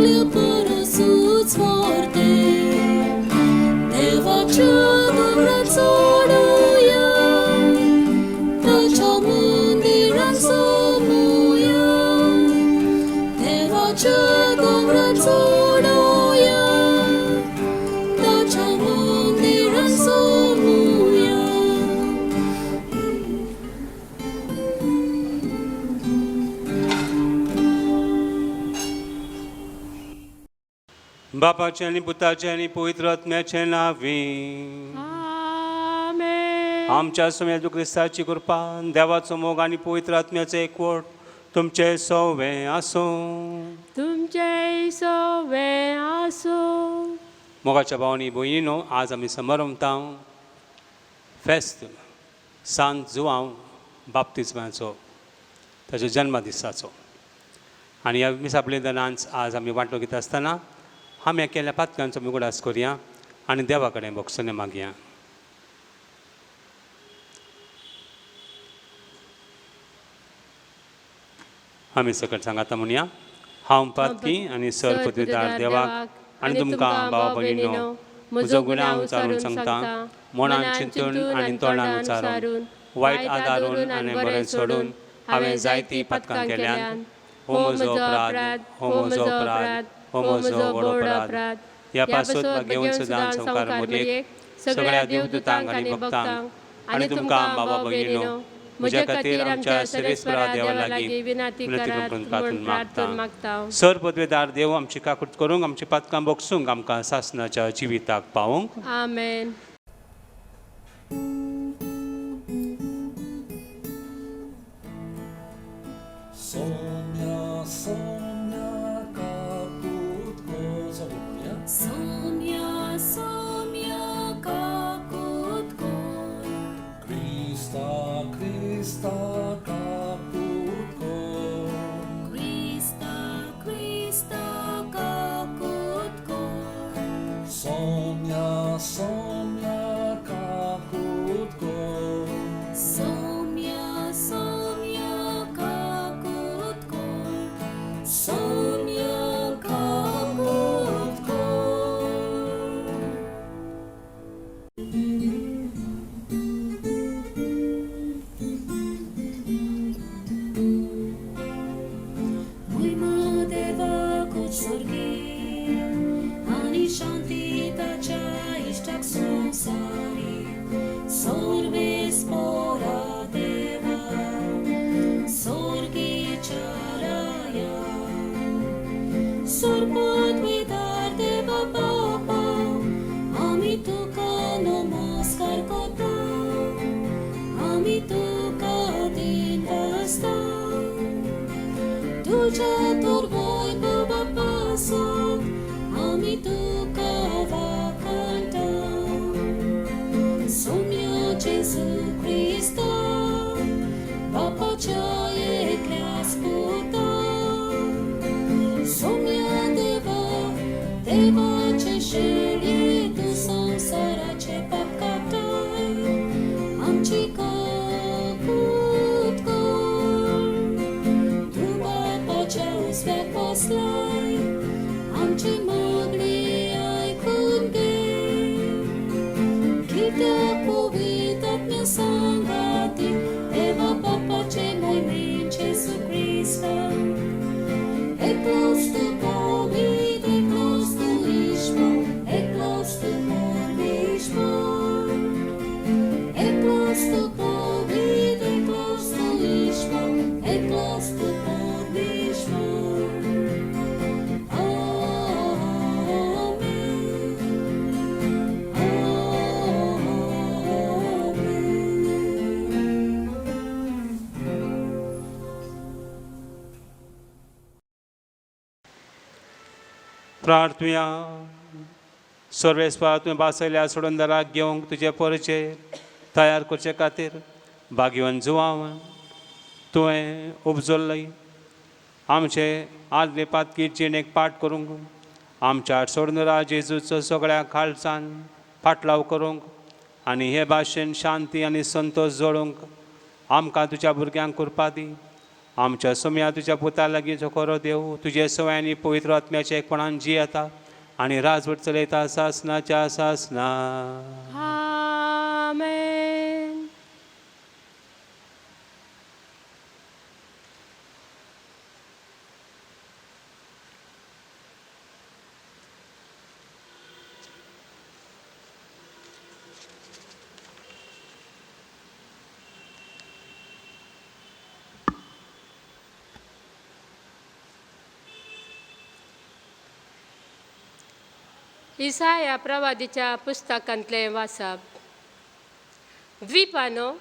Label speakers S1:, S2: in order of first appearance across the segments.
S1: आपल्या परसूच वारते देवाच्या दोंगरात चढूया ताच्या मंदिरात सोमुया देवाच्या दोंगरात चढूया ताच्या मंदिरात सोमुया.
S2: बापाचे आणि पुताचे आणि पवित्र आत्म्याचे नावे.
S3: आमेन.
S2: आमच्या समेत येशू ख्रिस्ताची कृपा देवाचो मोग आणि पवित्र आत्म्याचे एकवट तुमचे सवे असो.
S3: तुमचे सवे आसो.
S2: मोगाच्या भावांनी भयणीनो, आज आमी समारंभता फेस्त सांत जुआंव बाप्तिस्माचो ताच्या जन्मदिसाचो आनी ह्या मिसापलेदनांच आज आमी वांटो घेता आसतना आमी केल्ल्या पातकांचो आमी उगडास करया आनी देवा कडेन भोगसने मागया. आमी सकयल सांगाता म्हणया. हांव पातकी आनी सर पदवीदार देवाक आनी तुमकां भावा भयणीनो म्हजो गुन्यांव उचारून सांगता. मनान चिंतून आनी तोंडान उचारून वायट आदारून आनी बरें सोडून हांवें जायतीं पातकां केल्यान. हो म्हजो अपराध, हो म्हजो अपराध, हो म्हजो व्हड अपराध. ह्या पासत घेवन सुद्दां संवकार मोदयेक सगळ्या देवदूतांक आनी भक्तांक आनी तुमकां भावा भयणीनो म्हजे खातीर आमच्या सर्वेस्परा देवा लागीं विनंती करात म्हूण प्रार्थना मागता. सर पदवेदार देव आमची काकूट करूंक आमची पातकां भोगसूंक आमकां सासणाच्या जिविताक पावूंक.
S3: आमेन.
S4: Somnia, somnia, kaput ko. Sorry, yeah?
S1: Somnia, somnia, kakut koy.
S4: Krista, Krista, kaput ko.
S1: Krista, Krista, kakut koy.
S4: Somnia, somnia, kaput ko.
S1: Somnia, somnia, kakut koy. Somnia, kakut koy. महिमा देवाक उत्सर्गी आणि शांती ताच्या इष्टाक संसारी. सर्वेस पोरा देवा स्वर्गीच्या राया. सर्वपदवीदार देवा बापा आमी तुका नमस्कार करता. आमी तुका दिन आसता. तुझ्या तोर वैभवा पासून आमी तुका वाखाणटा. सौम्य जेजू ख्रिस्ता बापाच्या एकल्याच पुता. सौम्य देवा देवाचे शेळी तू संसाराचे पाप कापताय. आमची काकूट कर. तू बापाच्या उजव्याक बसलाय. आमची मागणी आयकून घे. कित्याक पवित्र आत्म्या सांगाती देवा बापाचे मोहिमेन जेजू ख्रिस्ता. Eklos tu povid, eklos tu ishmor, eklos tu ishmor. Eklos tu povid, eklos tu ishmor, eklos tu ishmor. Amen.
S2: प्रार्थुया. सर्वेस्पा तुवें बासयल्या सोडून दराक घेवंक तुजे परचेर तयार करचे खातीर भाग्यवान जुआंव तुवें उपजल्लय. आमचे आदले पातकी जिणेक पाठ करूंक आमच्या सोडनरा जेजूचो सगळ्या खालसाण फाटलाव करूंक आनी हे भाशेन शांती आनी संतोश जोडूंक आमकां तुज्या भुरग्यांक करपा दी. आमच्या सोम्या तुझ्या पुता लागीं झोकोरो देव तुझे सवय आनी पवित्र आत्म्याच्या एकपणान जी येता आनी राजवट चलयता सासनाच्या सासना.
S3: आमेन. इसाया प्रवादीच्या पुस्तकांतले वाचप. द्वीपानो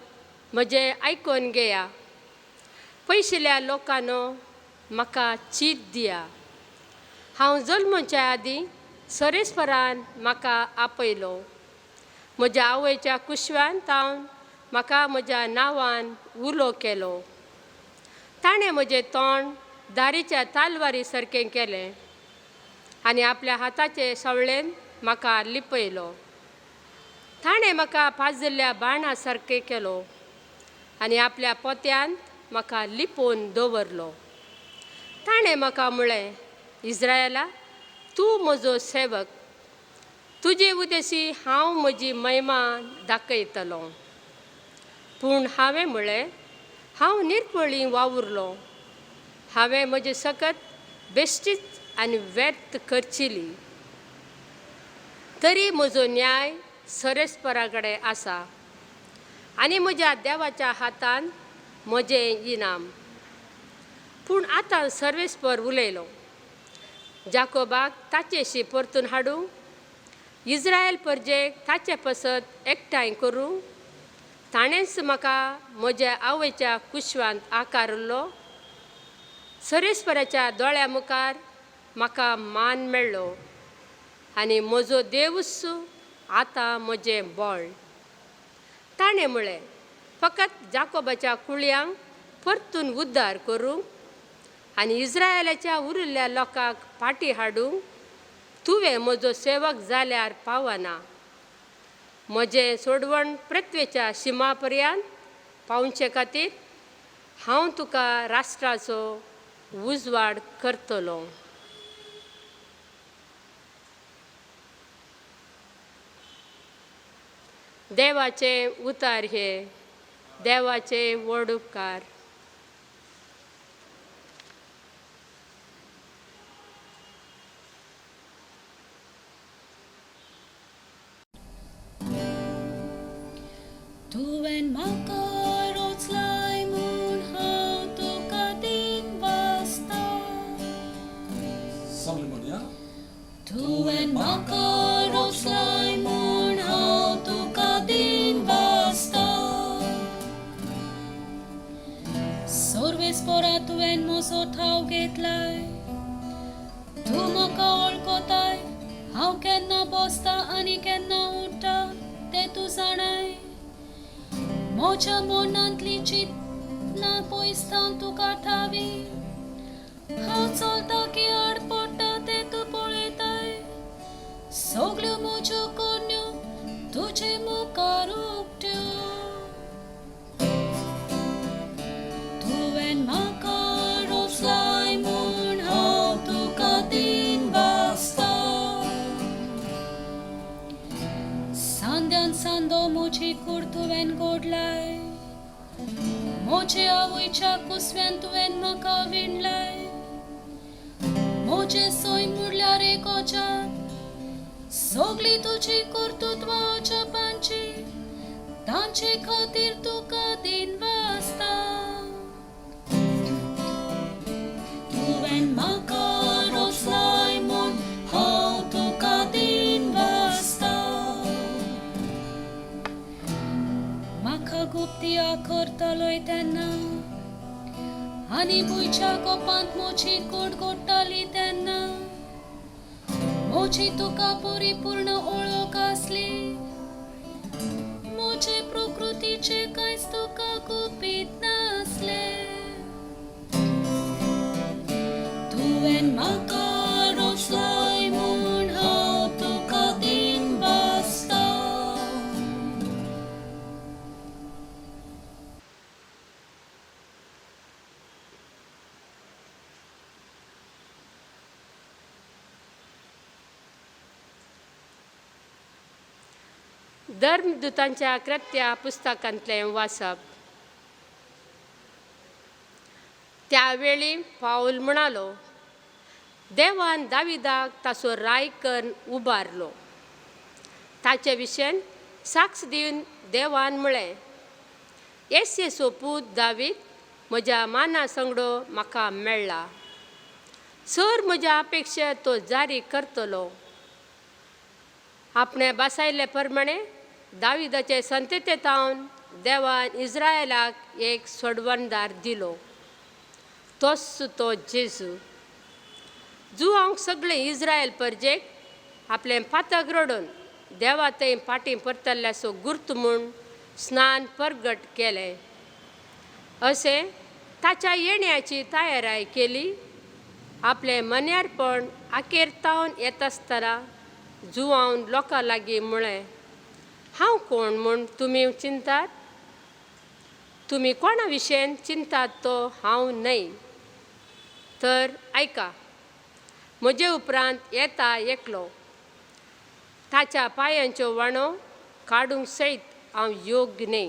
S3: म्हजे आयकून घेया, पयशिल्ल्या लोकांनो म्हाका चीत दिया. हांव जल्मच्या आदीं सरेस्परान म्हाका आपयलो. म्हज्या आवयच्या कुशव्यान तावन म्हाका म्हज्या नांवान उलो केलो. ताणें म्हजें तोंड दारीच्या तालवारी सारकें केलें आनी आपल्या हाताचे सवळेन म्हाका लिपयलो. ताणें म्हाका पाजिल्ल्या बाणा सारकें केलो आनी आपल्या पोत्यांत म्हाका लिपोवन दवरलो. ताणें म्हाका म्हळें, इस्रायेला, तूं म्हजो सेवक, तुजे उदेशी हांव म्हजी महिमा दाखयतलों. पूण हांवें म्हळें, हांव निर्पळी वावुरलो. हांवें म्हजे सकत बेश्टीच आनी व्यर्थ करचिली. तरी म्हजो न्याय सरेस्परा कडेन आसा आनी म्हज्या देवाच्या हातान म्हजें इनाम. पूण आतां सर्वेस्पर उलयलो. जाकोबाक ताचेशी परतून हाडूं, इस्रायल परजेक ताचे पसत एकठांय करूं. ताणेंच म्हाका म्हज्या आवयच्या कुशवांत आकारलो. सरेस्पराच्या दोळ्या मुखार म्हाका मान मेळ्ळो आनी म्हजो देवूच आतां म्हजें बळ. ताणें म्हळें, फकत जाकोबाच्या कुळयांक परतून उद्दार करूं आनी इस्रायेलाच्या उरिल्ल्या लोकांक फाटीं हाडूं तुवें म्हजो सेवक जाल्यार पावना. म्हजें सोडवण पृथ्वेच्या शिमा पर्यंत पावचे खातीर हांव तुका राष्ट्राचो उजवाड करतलो. देवाचे उतार हे, देवाचे व्हड उपकार.
S1: तुवें म्हाका रोचलाय म्हूण हांव तुका दिन वाचता.
S4: सगळे म्हणया.
S1: तुवें म्हाका रोचलाय म्हूण हांव तुका दिन वाचता. सर्वेस्परा तुवें म्हजो ठाव घेतलाय. तूं म्हाका वळखताय. हांव केन्ना बसता आनी केन्ना उठ्ठा तें तूं जाणाय. म्हज्या मनांतली चिंतना पयसता तुका ठावी. हांव चलता की आड पडटा तें तूं पळयताय. सगल्यो म्हज्यो कन्यो तुजे मुखार उक्त्यो. तुवें म्हाका रोचलाय म्हूण हांव तुका दिन वाचता. सांद्यान सांदो म्हजी कूड तुवें घोडलाय. म्हजे आवयच्या कुसव्यान तुवें म्हाका विणलाय. म्हजे सोय मुडल्यार एक ओजात. सगळी तुजी कर्तुत्वां अजापांची. तांचे खातीर तुका दिन वाचता. तुवें म्हाका रोचलाय म्हूण हांव तुका दिन वाचता. म्हाका गुप्तिया करतलोय तेन्ना आनी भुंयच्या कोपांत म्हजी कूड घोडटाली तेन्ना म्हजी तुका परिपूर्ण ओळख आसली. म्हजे प्रकृतीचे कांयच तुका गुपीत नासले. तुवें म्हाका रोचलाय म्हूण हांव तुका दिन वाचता.
S3: धर्मदुतांच्या कृत्या पुस्तकांतलें वाचप. त्यावेळी पाऊल म्हणालो, देवान दाविदाक ताचो रायकन उबारलो. ताचे विशयन साक्ष दिवन देवान म्हळें, येसेचो पूत दावीद म्हज्या माना संगडो म्हाका मेळ्ळा. सर म्हज्या अपेक्षा तो जारी करतलो. आपणे बसायले प्रमाणे दाविदाचे संततेंतावन देवान इस्रायलाक एक सोडवणदार दिलो. तोच तो जेजू. जुवांक सगळे इस्रायल परजेक आपलें पातक रडोवन देवा थंय फाटीं परतल्ल्याचो गुर्त म्हूण स्नान परगट केलें. अशें ताच्या येण्याची तयाराय केली. आपलें मन्यारपण आकेरतावन येत आसतना जुवावन लोकां लागीं म्हळें, हांव कोण म्हूण तुमी चिंतात? तुमी कोणा विशयन चिंतात तो हांव न्हय. तर आयका, म्हजे उपरांत येता एकलो. ताच्या पांयांच्यो वाणो काडूंक सयत हांव योग्य न्हय.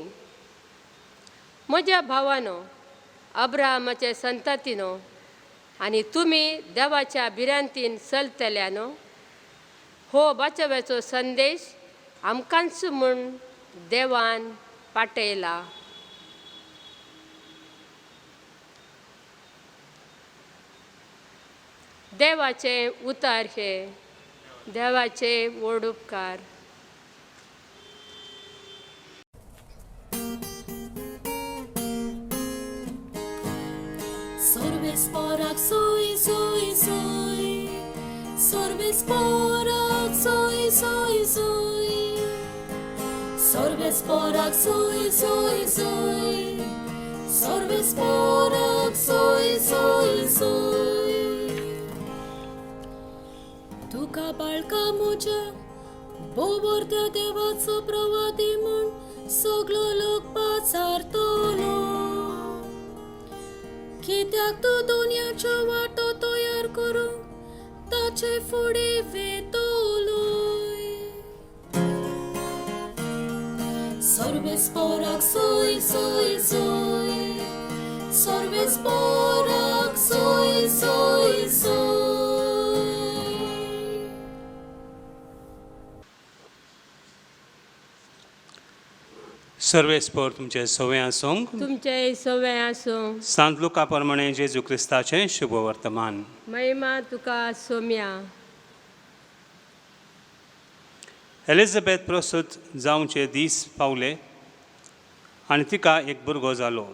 S3: म्हज्या भावानो, अब्राहमाचे संततीनो, आनी तुमी देवाच्या भिरांतीन चलतल्यानो, हो बाचव्याचो संदेश आमकांच म्हूण देवान पाठयला. देवाचे उतार हे. देवाचे व्हड उपकार.
S1: Sorbesporak soy, soy, soy. Sorbesporak soy, soy, soy. Sorbesporak soy, soy, soy. Sorbesporak soy, soy, soy. तुका बाळका म्हज्या बोबोरत्या देवाचो प्रवादी म्हूण सगळो लोक पाचारतलो. कित्याक तूं दुनियाच्यो वाटो तयार करूंक ताचे फुडें वेतलोय. Sorbesporak soy, soy, soy. Sorbesporak soy, soy, soy.
S2: सर्वेस्पर तुमचे सवय आसूंक.
S3: तुमचे सवय आसूं.
S2: सांत लुका प्रमाणे जेजू क्रिस्ताचें शुभ वर्तमान.
S3: महिमा तुका सोम्या.
S2: एलिझाबेथ प्रसूत जावचे दीस पावले आनी तिका एक भुरगो जालो.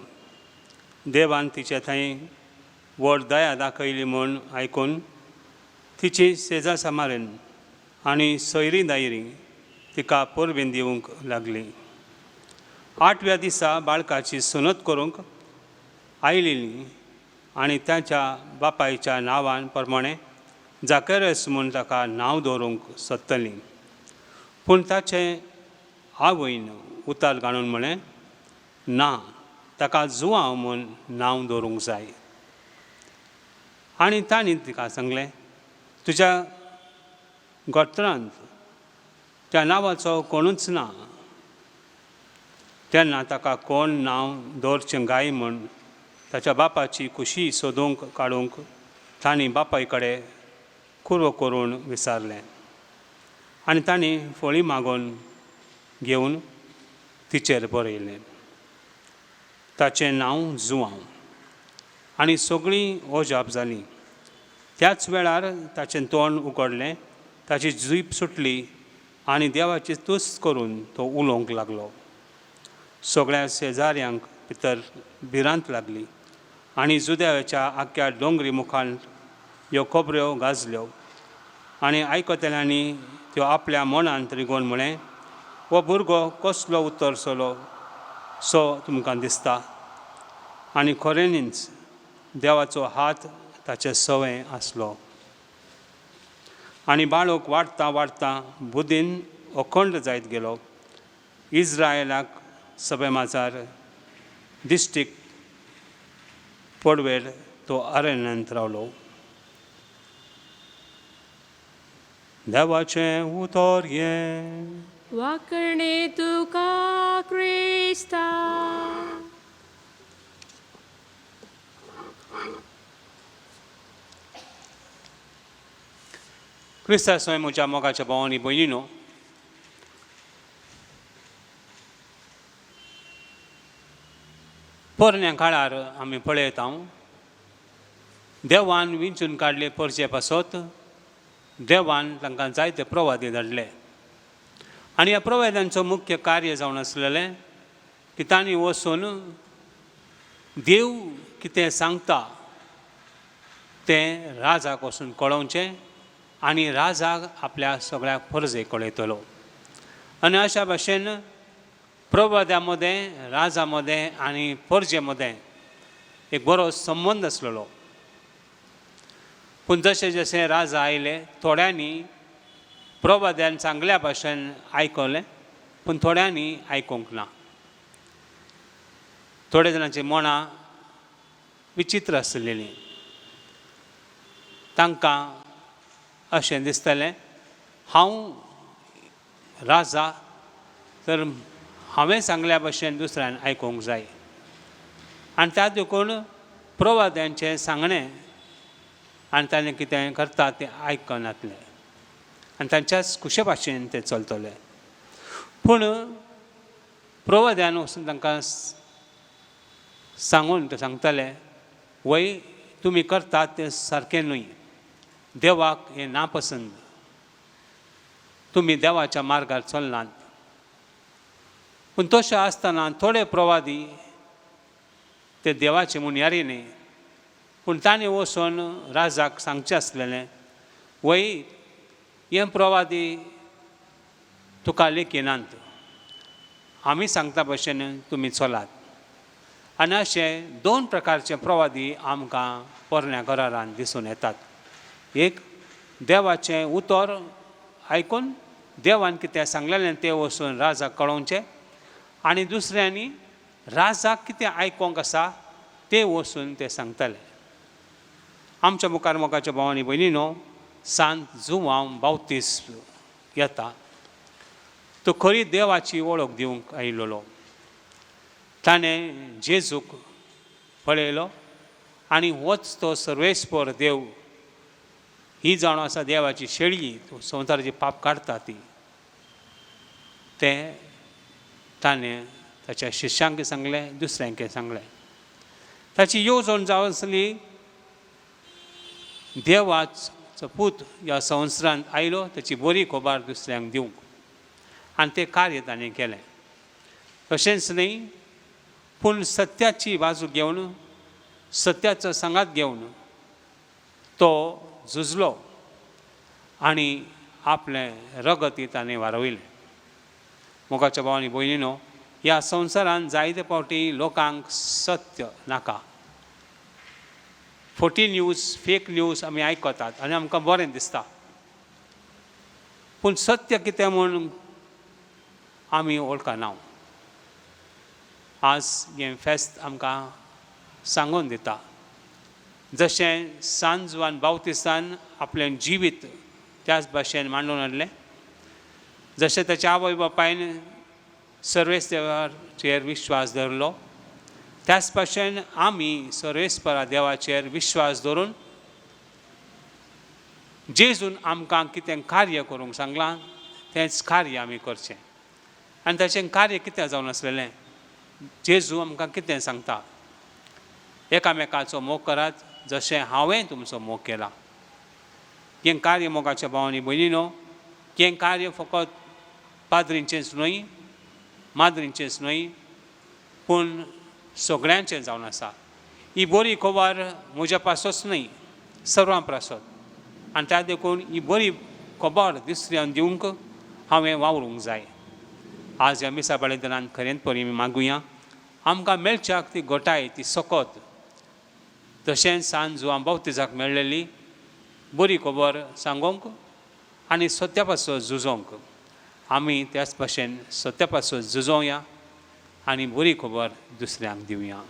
S2: देवान तिचे थंय व्हड दया दाखयली म्हूण आयकून तिची सेजा सांबाळून आनी सोयरी दायरी तिका परबीन दिवंक लागली. 8व्या दिसा बाळकाची सुनत करूंक आयलेली आनी ताच्या बापायच्या नांवान प्रमाणे जाकेरस म्हूण ताका नांव दवरूंक सोदतली. पूण ताचे आवयन उतर काडून म्हळें, ना, ताका जुवांव म्हूण नांव दवरूंक जाय. आनी तांणी तिका सांगलें, तुज्या गोत्रांत त्या नांवाचो कोणूच ना. तेन्ना ताका कोण नांव दवरचें गाय म्हूण ताच्या बापाची कुशी सोदूंक काडूंक तांणी बापाय कडेन कुरवो करून विचारलें. आनी तांणी फळी मागून घेवन तिचेर बरयलें, ताचें नांव जुवांव. आनी सगळीं ओजाप जालीं. त्याच वेळार ताचें तोंड उगडलें, ताची जीब सुटली आनी देवाची तुस्त करून तो उलोवंक लागलो. सगळ्या शेजाऱ्यांक भितर भिरांत लागली आनी जुद्याच्या आख्या दोंगरी मुखार ह्यो खबऱ्यो गाजल्यो. आनी आयकतल्यांनी त्यो आपल्या मनांत रिगोवन म्हळें, हो भुरगो कसलो उतरसलो सो तुमकां दिसता. आनी खऱ्यांनीच देवाचो हात ताचे सवय आसलो. आनी बाळक वाडटा वाडटा बुदीन अखंड जायत गेलो. इस्रायलाक सभे माजार दिश्टीक पडवेर तो अरण्यांत रावलो. देवाचें उतर हें.
S3: वाकणे तुका क्रिस्ता.
S2: क्रिस्ता स्वयं म्हज्या मोगाच्या भावांनी भयणीनो, पोरण्या काळार आमी पळयता देवान विंचून काडले परचे पासत देवान तांकां जायते प्रवादी धाडले. आनी ह्या प्रवाद्यांचो मुख्य कार्य जावन आसलेलें की तांणी वचून देव कितें सांगता तें राजाक वचून कळोवचें आनी राजाक आपल्या सगळ्या फर्जे कळयतलो. आनी अशा भाशेन प्रवाद्या मदें, राजा मदें आनी फर्जे मदें एक बरो संबंद आसलेलो. पूण जशें जशें राजा आयले थोड्यांनी प्रवाद्यान सांगल्या भाशेन आयकलें पूण थोड्यांनी आयकूंक ना. थोड्या जाणांची मनां विचित्र आसलेलीं. तांकां अशें दिसतालें हांव राजा तर हांवें सांगल्या भशेन दुसऱ्यान आयकूंक जाय. आनी त्या देखून प्रवाद्यांचें सांगणें आनी ताणें कितें करता तें आयकनातलें आनी तांच्याच खुशे भाशेन तें चलतलें. पूण प्रवाद्यान वचून तांकां सांगून ते सांगताले वय तुमी करतात तें सारकें न्हय, देवाक हें नापसंद, तुमी देवाच्या मार्गार चलनात. पूण तशें आसतना थोडे प्रवादी ते देवाचे मुनयारी न्ही, पूण तांणी वचून राजाक सांगचें आसलेलें वय हे प्रवादी तुका लेखिनात, आमी सांगता भशेन तुमी चलात. आनी अशे दोन प्रकारचे प्रवादी आमकां पोरण्या घरांत दिसून येतात. एक देवाचें उतर आयकून देवान कितें सांगलेलें तें वचून राजाक कळोवचें आनी दुसऱ्यांनी राजाक कितें आयकोंक आसा तें वचून ते सांगताले. आमच्या मुखार मोगाच्या भावांनी भयणीनो, सांत जुवांव बावतिस्ट येता. तो खरी देवाची वळख दिवंक आयिल्लो. ताणें जेजूक पळयलो आनी होच तो सर्वेस्पर देव, ही जावन आसा देवाची शेळी, संवसाराची पाप काडटा ती. तें ताणें ताच्या शिश्यांक सांगलें, दुसऱ्यांक सांगलें. ताची येवजण जावन आसली देवाचो पूत ह्या संवसारांत आयलो ताची बरी खबर दुसऱ्यांक दिवंक, आनी तें कार्य ताणें केलें. तशेंच न्ही पूण सत्याची बाजू घेवन, सत्याचो सांगात घेवन तो झुजलो आनी आपलें रगत ताणें वारयलें. मोगाच्या भावांनी भयणीनो, ह्या संवसारांत जायते फावटी लोकांक सत्य नाका. खोटी न्यूज, फेक न्यूज आमी आयकतात आनी आमकां बरें दिसता. पूण सत्य कितें म्हूण आमी वळखना. आज हें फेस्त आमकां सांगून दिता. जशें सांत जुवान बावतिस्तान आपलें जिवीत त्याच भाशेन मांडून हाडलें, जशें ताच्या आवय बापायन सर्वेस्पराचेर विश्वास धरलो, त्याच भाशेन आमी सर्वेस्परा देवाचेर विश्वास धरून जेजून आमकां कितें कार्य करूंक सांगलां तेंच कार्य आमी करचें. आनी ताचें कार्य कितें जावन आसलेलें, जेजू आमकां कितें सांगता, एकामेकाचो मोग करात जशें हांवें तुमचो मोग केला. हें कार्य मोगाच्या भावांनी भयणीनो, हें कार्य फकत पाद्रींचेंच न्हय, माद्रींचेंच न्हय, पूण सगळ्यांचें जावन आसा. ही बरी खबर म्हज्या पासोच न्हय, सर्वां पासत. आनी त्या देखून ही बरी खबर दुसऱ्यांक दिवंक हांवें वावरूंक जाय. आज ह्या मिसा बाळेदनान खरेंच परी आमी मागुया आमकां मेळच्याक ती घटाय, ती सकत तशेंच सांत जुवांव बावतिस्ताक मेळ्ळेली बरी खबर सांगोंक आनी सत्या पासत झुजोंक. आमी त्याच भाशेन सत्या पासत झुजोवया आनी बरी खबर दुसऱ्यांक दिवया.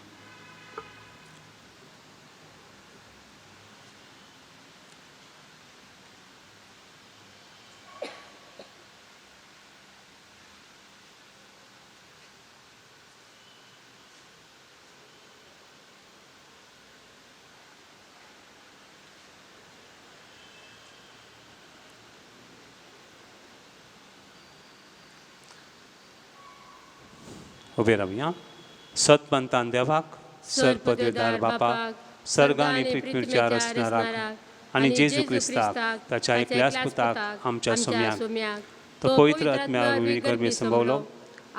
S2: उबे रावया. सतपंतान देवाक सरपदवेदार बापाक सर्ग आनी पृथ्वीच्या रचणाराक आनी जेजू क्रिस्ताक ताच्या एकल्याच पुताक आमच्या सोम्याक तो पवित्र आत्म्यावरवी गर्मी संभवलो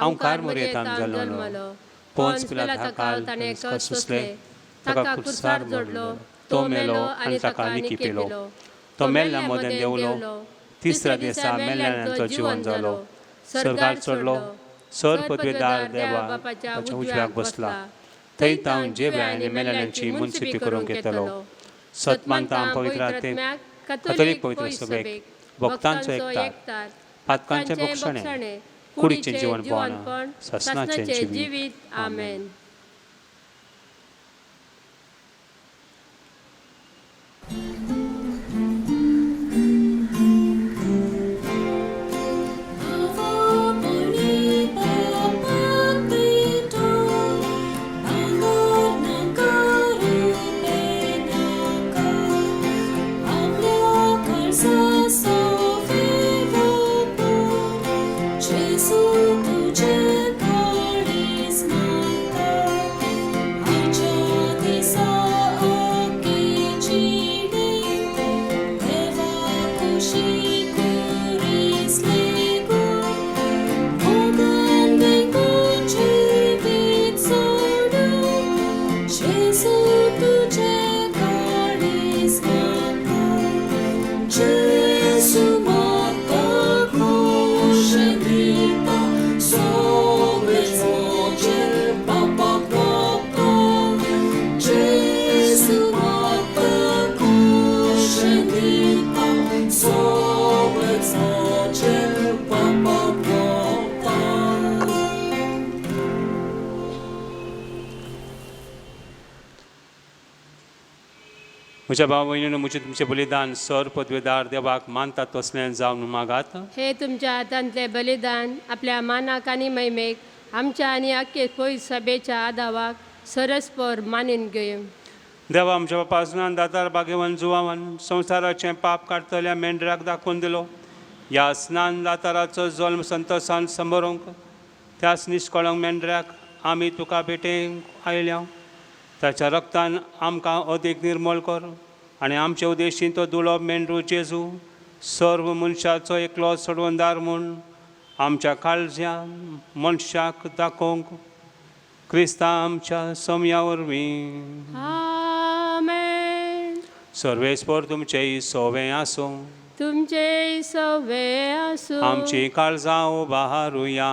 S2: ओंकार मोरयेंतान जल्मलो पोंच पिलाता काळ ताणें कस सोंसले ताका क्रुसार जोडलो तो मेलो आनी ताका निकी पेलो तो मेल्ल्या मोदें देंवलो तिसऱ्या दिसा मेल्ल्यांचो जिवन जालो सर्गार चडलो सर पदवेदार देवा ताच्या उजव्याक बसला थंय तावन जेव्या आनी मेल्ल्यांची मुन्सिपी करूंक येतलो सतमानतां पवित्र आत्म्याक कॅथोलीक पवित्र सभेक भक्तांचो एकतार पातकांचे भक्षणे कुडीचें जीवनपण ससनाचें जिवीत
S3: आमेन.
S2: म्हज्या भाव भयणीनो म्हजें तुमचें बलिदान सर पदवेदार देवाक मानतात तसलें जावन मागात.
S3: हे तुमच्या हातांतले बलिदान आपल्या मानाक आनी महिमेक आमच्या आनी आख्खे पयस सभेच्या आदावाक सरस्पर मानीन घेवं.
S2: देवा आमच्या बापासनान दातार बागेवन जुवावन संवसाराचें पाप काडटल्या मेंढराक दाखोवन दिलो. ह्या स्नान दाताराचो जल्म संतोशान संबरोवंक त्याच निश्कळंक मेंढऱ्याक आमी तुका भेटेंक आयल्या. ताच्या रक्तान आमकां अदीक निर्मळ कर आनी आमचे उद्देशीन तो दुलो मेंढरू जेजू सर्व मनशाचो एकलो सोडवणदार म्हूण आमच्या काळज्या मनशाक दाखोवंक क्रिस्ता आमच्या सोम्या वरवीं.
S3: आमेन.
S2: सर्वेस्पर तुमचें सोवें आसूं
S3: तुमचे सवे आसूं
S2: आमची काळजां उबारुया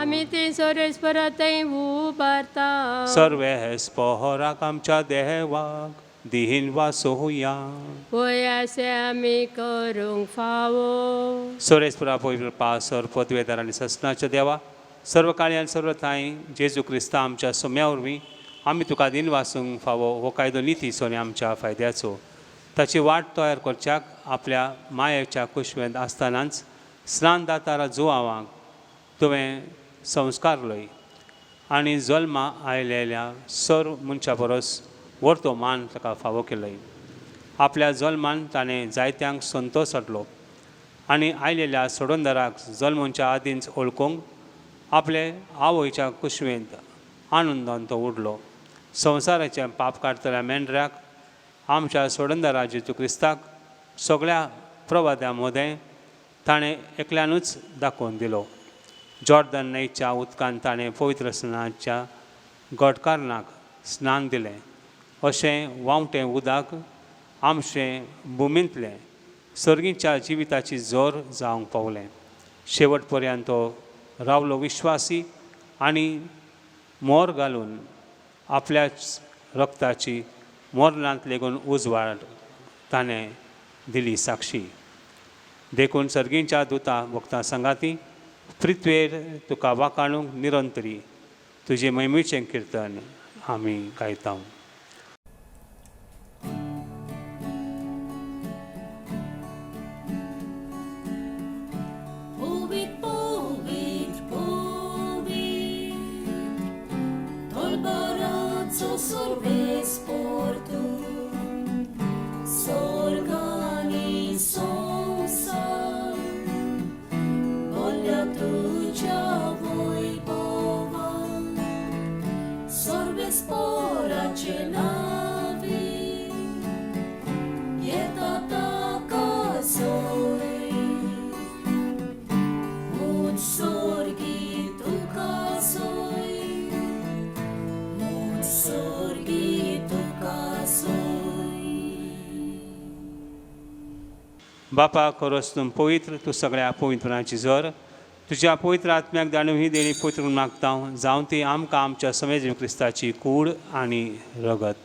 S3: आमी ती सोरेस्परातय उबारता
S2: सर्वे स्पोहराक आमच्या देवाक दिहीन वासोया
S3: वयासे आमी करूंक फावो.
S2: सोरेस्परा पवित्र सर पदवेदार आनी ससनाच्या देवा सर्व काळी सर्व थाय जेजू क्रिस्ता आमच्या सोम्या वरवीं आमी तुका दिन वासूंक फावो हो कायदो निती सोने आमच्या फायद्याचो. ताची वाट तयार करच्याक आपल्या मायेच्या कुशवेंत आसतनाच स्नान दातारा जुवावांक तुवें संस्कार लय आनी जल्मा आयलेल्या सर्व मनशा परस व्हडतो मान ताका फावो केलय. आपल्या जल्मान ताणें जायत्यांक संतोश हाडलो आनी आयलेल्या सोडोनदाराक जल्माच्या आदींच ओळखूंक आपले आवयच्या कुशवेंत आनंदान तो उडलो. संवसाराचें पाप काडटल्या मेंढऱ्याक आमच्या सोडंदारा जेजू क्रिस्ताक सगळ्या प्रवाद्या मदें ताणें एकल्यानूच दाखोवन दिलो. जॉर्दन न्हंयच्या उदकान ताणें पवित्र स्नानाच्या घटकारणाक स्नान दिलें. अशें वावटें उदक आमचें भुमींतलें सर्गीच्या जिविताची जोर जावंक पावलें. शेवट पर्यंत तो रावलो विश्वासी आनी मोर घालून आपल्याच रक्ताची मोरणांत लेगून उजवाड ताणें दिली साक्षी. देखून सर्गींच्या दुता भक्तां सांगाती पृथ्वेर तुका वाखाणूंक निरंतरी तुजे महिमेचें किर्तन आमी गायता. बापा खरोच तूं पवित्र, तूं सगळ्या पवित्रांची जर तुज्या पवित्र आत्म्याक दाणू ही देणी पवित्र करून मागता जावं ती आमकां आमच्या समेज क्रिस्ताची कूड आनी रगत.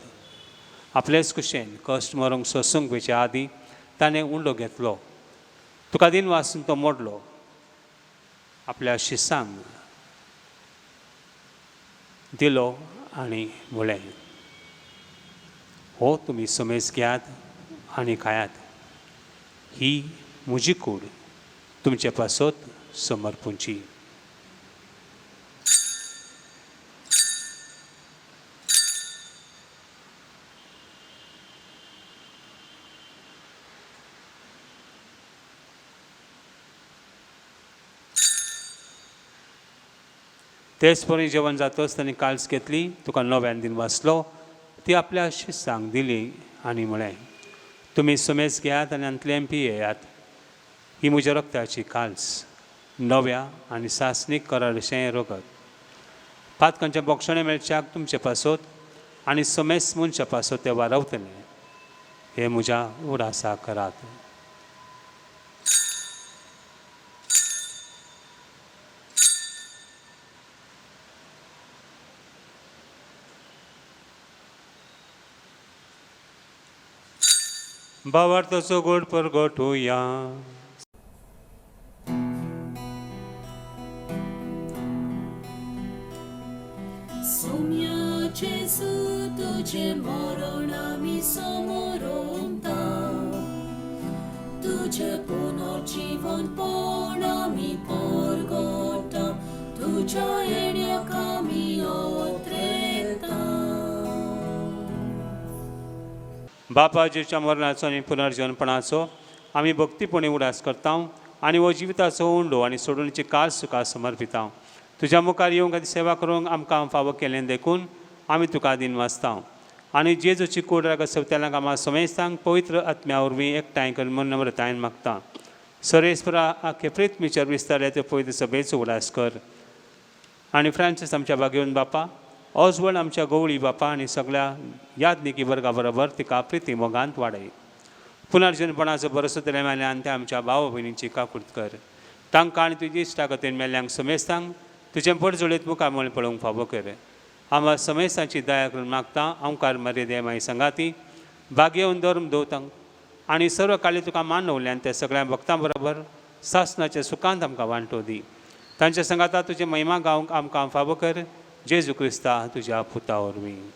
S2: आपलेच कुशेन कश्ट मरूंक सोसूंक वेच्या आदीं ताणें उंडो घेतलो, तुका दिन वाचून तो मोडलो, आपल्या शिसांक दिलो आनी म्हळें, हो तुमी समेज घेयात आनी खायात, ही म्हजी कूड तुमचे पासत समर्पूंची. तेच परी जेवण जातच तांणी काल्स घेतली, तुका नव्यान दिन वाचलो, ती आपल्या शिसांक दिली आनी म्हळें, तुमी समेज घेयात आनी अंतलें पियेयात, ही म्हज्या रक्ताची काल्स, नव्या आनी सासणीक करारशें रगत. पातकांच्या बोक्षणे मेळच्याक तुमचे पासत आनी समेज मनशा पासत ते वारवतले, हे म्हज्या उडासा करात. भावार्थाचो गोड परगटुया.
S1: सौम्य जेजू तुझे मरण आमी समोरता, तुझे पुनर्जीवन पण आमी परगटा, तुझ्या येण्याक आमी ओत्रेता.
S2: बापा जेच्या मरणाचो आनी पुनर्जीवनपणाचो आमी भक्तीपणी उडास करता आनी हो जिविताचो उंडो आनी सोडूनची काल सुका समर्पिता. तुज्या मुखार येवंक आदी सेवा करूंक आमकां फावो केलें देखून आमी तुका दिन वाचता आनी जेजूची कूड रगत सवतेल्यांक आम्हा समेस्तांक पवित्र आत्म्या वरवीं एकठांय करून मन नम्रतायेन मागता. सरेस्परा आखे प्रित्मीचेर विस्तारल्या त्यो पवित्र सभेचो उडास कर. आनी फ्रांसीस आमच्या भाग्यवन बापा, ऑजवर्ड आमच्या गवळी बापा आनी सगळ्या यादनिकी वर्गा बरोबर तिका प्रिती मोगांत वाडय. पुनर्जन्मपणाचो भरोसो दिले मेल्यान त्या आमच्या भाव भयणींची काकूट कर. तांकां आनी तुजी इश्टा खातीर मेल्ल्यांक समेस्तांक तुजें पडजोडीत मुखामळ पळोवंक फावो कर. आम्हा समेस्तांची दया करून मागता. ओंकार मर्यादे माई संगाती भाग्यवन धर्म दोतांक आनी सर्व काळी तुका मान दवरल्यान त्या सगळ्या भक्तां बरोबर सासणाच्या सुखांत आमकां वांटो दी. तांच्या संगाता तुजे महिमा गावंक आमकां फावो कर. जेजू क्रिस्ता तुज्या पुता वरवीं.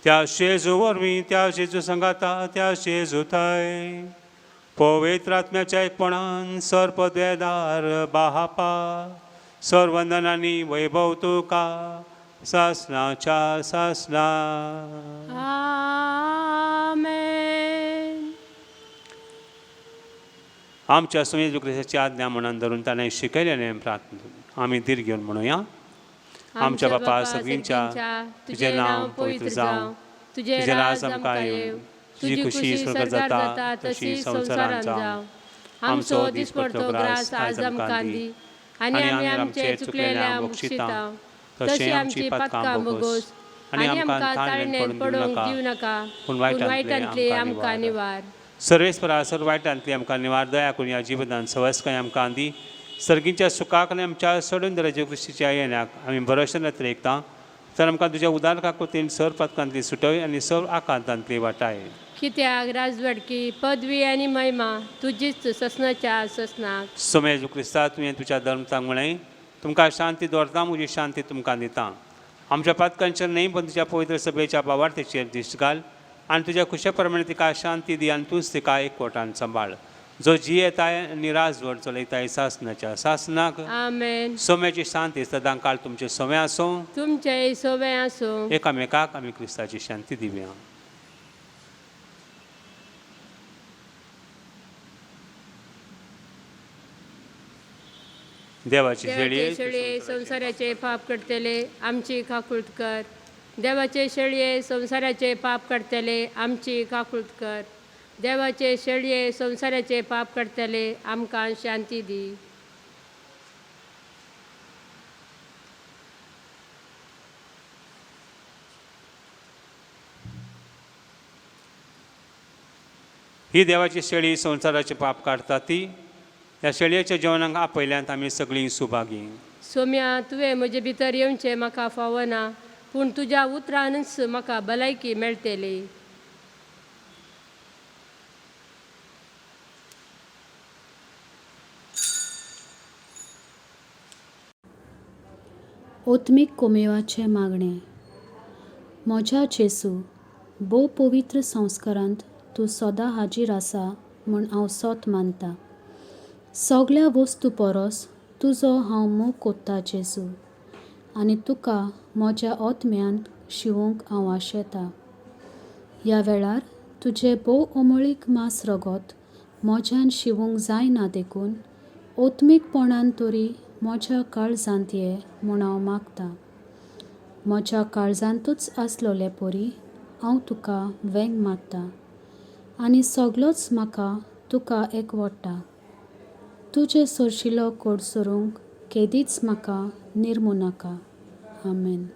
S2: त्या जेजू वरवीं, त्या जेजू संगाता, त्या जेजू थंय पवित्र आत्म्याच्या एकपणान सरपदेदार बापा, सर्वंदनांनी वैभव तुका सासणाच्या सासणा.
S3: आमेन.
S2: आमच्या सुमेज क्रिस्ताची आज्ञा म्हणून धरून ताणें शिकयलेले प्रार्थना आमी दीर्घ घेवन म्हणुया. आमच्या बापा सगळींच्या तुझे नांव पवित्र जावं, तुझे राज आमकां येवं, तुजी खुशी स्वर्गांत जाता तशी संवसारांत जावं. आमचो दिसपडतो ग्रास आज आमकां दी आनी आमी आमचे चुकलेल्यांक बक्षिता, तशी आमची पातकां बोगोस आनी आमकां ताळणेंत पडोवंक दिवं नाका, पूण वायटांतली आमकां निवार. सर्वेस्परा सर्व वायटांतली आमकां निवार. दया करून ह्या जिवितांत सवस्काय आमकां दी. सर्गींच्या सुखाक आनी आमच्या सोडून दराचे क्रिस्तीच्या येण्याक आमी भरोशान रेखता. तर आमकां तुज्या उदार काकुतीन सर पथकांतली सुटय आनी सर आकांतांतली वाटाय.
S3: कित्याक राजवडकी पदवी आनी महिमा तुजीच ससनाच्या ससनाक.
S2: समेज क्रिस्ता तुवें तुज्या धर्मतांक म्हळें, तुमकां शांती दवरता, म्हजी शांती तुमकां दिता. आमच्या पातकांचेर न्हय पण तुज्या पवित्र सभेच्या भावार्थेचेर दिश्ट घाल आनी तुज्या खुशे प्रमाणे तिका शांती दी आनी तूंच तिका एकवटान सांबाळ. जो जी येताय आनी राजवड चलयताय सासनाच्या सासनाक.
S3: आमेन.
S2: सोम्याची शांती सदां काळ तुमचे सोमे आसूं,
S3: तुमचेय सोबे आसूं.
S2: एकामेकाक आमी क्रिस्ताची शांती दिवया. देवाची शेळये
S3: संसाराचे पाप करतले आमची काकुळट कर. देवाचे शेळये संसाराचे पाप करतले आमची काकुळट कर. देवाचे शेळये संसाराचे पाप करतले आमकां शांती दी.
S2: ही देवाची शेळी संवसाराचे पाप काडटा ती ह्या शेळयेच्या जेवणाक आपयल्यांत आमी सगळीं सुभागी.
S3: सोम्या तुवें म्हजे भितर येवचें म्हाका फावना, पूण तुज्या उतरानच म्हाका भलायकी मेळटली.
S1: ओत्मीक कोमेवाचे मागणे. म्हज्या जेसू, भोव पवित्र संस्कारांत तूं सदां हाजीर आसा म्हूण हांव सोत मानता. सगळ्या वस्तू परस तुजो हांव मोग कोत्ता जेसू, आनी तुका म्हज्या ओतम्यान शिवूंक हांव आशेतां. ह्या वेळार तुजें भोव अमळीक मांस रगत म्हज्यान शिवूंक जायना देखून ओत्मीकपणान तरी म्हज्या काळजांत ये म्हूण हांव मागतां. म्हज्या काळजांतूच आसलोले परी हांव तुका वेंग मारतां, आनी सगळोच म्हाका तुका एकवडटा. तुजे सोरशिलो कोड सोरूंक केदीच म्हाका निर्मू नाका. आमेन.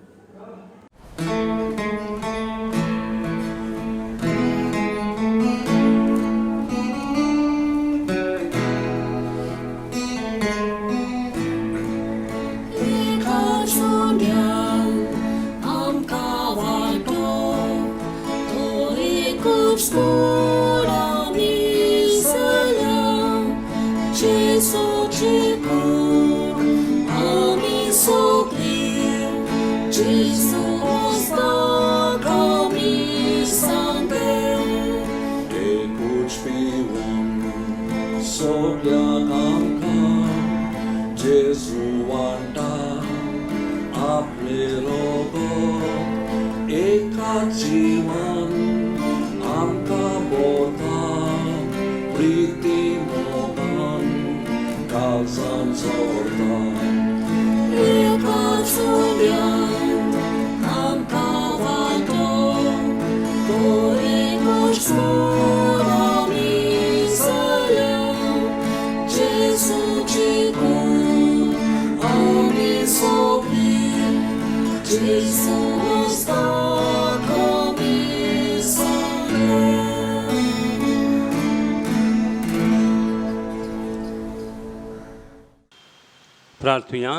S2: प्रार्थुया.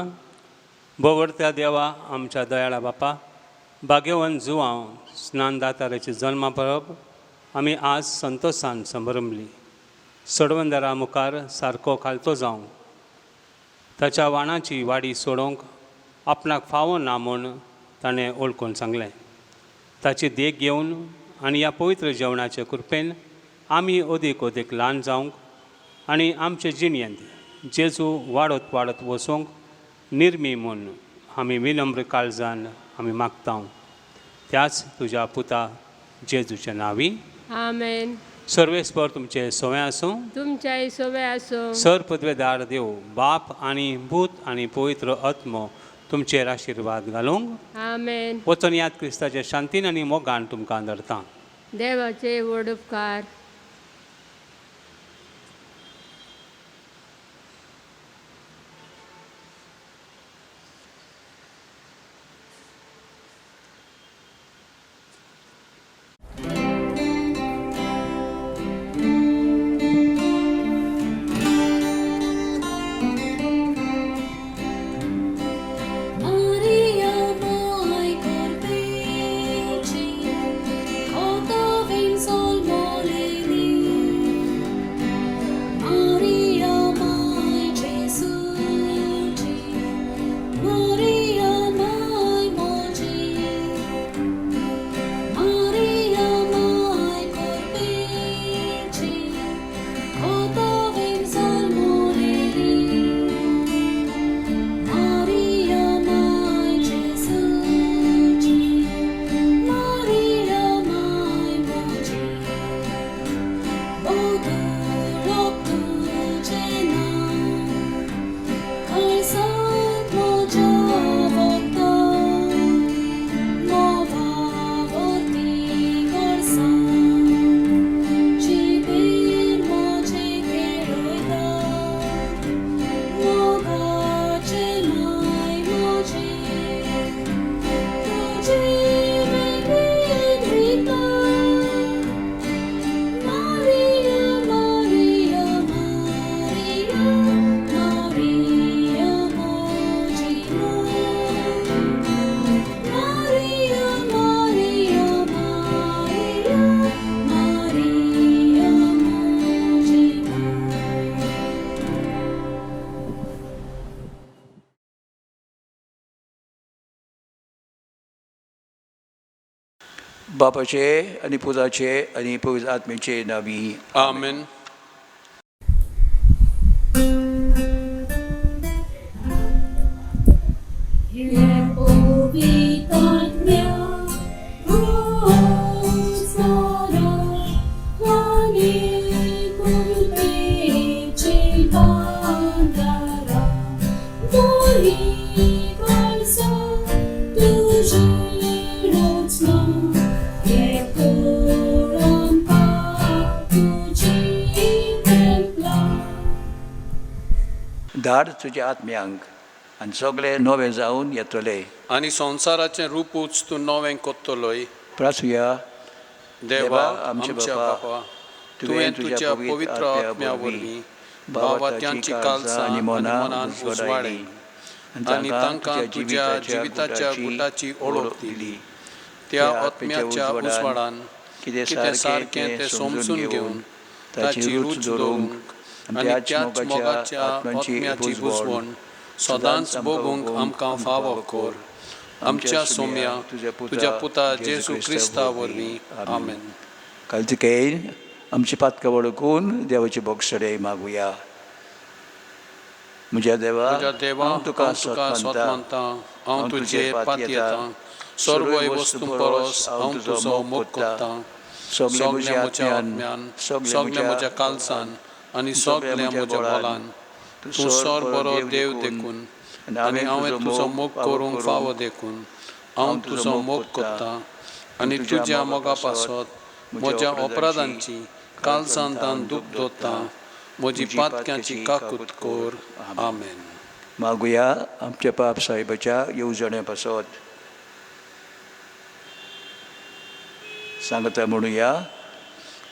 S2: बोवडत्या देवा आमच्या दयाळा बापा, भाग्यवन जुवांव स्नानदाताराची जल्मा परब आमी आज संतोशान संभरमली. सोडवंदरा मुखार सारको खालतो जावं ताच्या वाणाची वाडी सोडोवंक आपणाक फावो ना म्हूण ताणें ओळखून सांगलें. ताची देख घेवन आनी ह्या पवित्र जेवणाचे कृपेन आमी ओदीक ओदीक ल्हान जावंक आनी आमचे जिणयेंत जेजू वाडत वाडत वचोंक निर्मी म्हूण आमी विनम्र काळजान आमी मागता. त्याच तुज्या पुता जेजूच्या नांवी.
S3: आमेन.
S2: सर्वेस्पर तुमचे सोवे आसूं.
S3: तुमच्याय सोवे आसूं.
S2: सर पदवेदार देव बाप आनी भूत आनी पवित्र आत्मो तुमचेर आशिर्वाद घालूंक.
S3: आमेन.
S2: वचून याद क्रिस्ताच्या शांतीन आनी मोगान तुमकां धरता.
S3: देवाचे व्हड उपकार.
S1: Maria, mai corpeci, cota vin sol mole.
S5: बापाचे आनी पुताचे आनी पवित्र आत्म्याचे नांवी
S6: Amen.
S5: धाड तुज्या आत्म्यांक आनी सगळे नवे जावन येतले.
S6: आनी संवसाराचें रूपूच तूं नवें कोत्तलोय.
S5: प्रार्थुया.
S6: देवा आमच्या बापा, तुवें तुज्या पवित्र आत्म्या वरवीं भावात्यांची कालसां आनी मनान उजवाडली आनी तांकां तुज्या जिविताच्या गुटाची ओळख दिली. त्या आत्म्याच्या उजवाडान कितें सारकें तें समजून घेवन ताची रूच धरूंक आनी त्याच मोगाच्या आत्म्याची बुजवण सदांच भोगूंक आमकां फावो कर. आमच्या सोम्या तुज्या पुता जेजू क्रिस्ता वरवीं. आमेन.
S5: कालतिकेन आमची पातकां वळखून देवाची बोगसडे मागुया. म्हज्या देवा हांव तुका सोद मानता.
S6: हांव तुजे पात येतां. सर्व वस्तू परस हांव तुजो मोग कोत्तां. सगल्या म्हज्या आत्म्यान, सगल्या म्हज्या कालसान आनी सगल्या म्हज्या बोलान तूं सर बरो देव देखून आनी हांवें तुजो मोग करूंक फावो देखून हांव तुजो मोग कोत्तां आनी तुज्या मोगा पासत म्हज्या अपराधांची कालसांतान दूख धरतां. म्हजी पातक्यांची काकूट कर. आमेन.
S5: मागुया आमच्या पाप साहेबाच्या येवजण्या पासत. सांगता म्हणुया.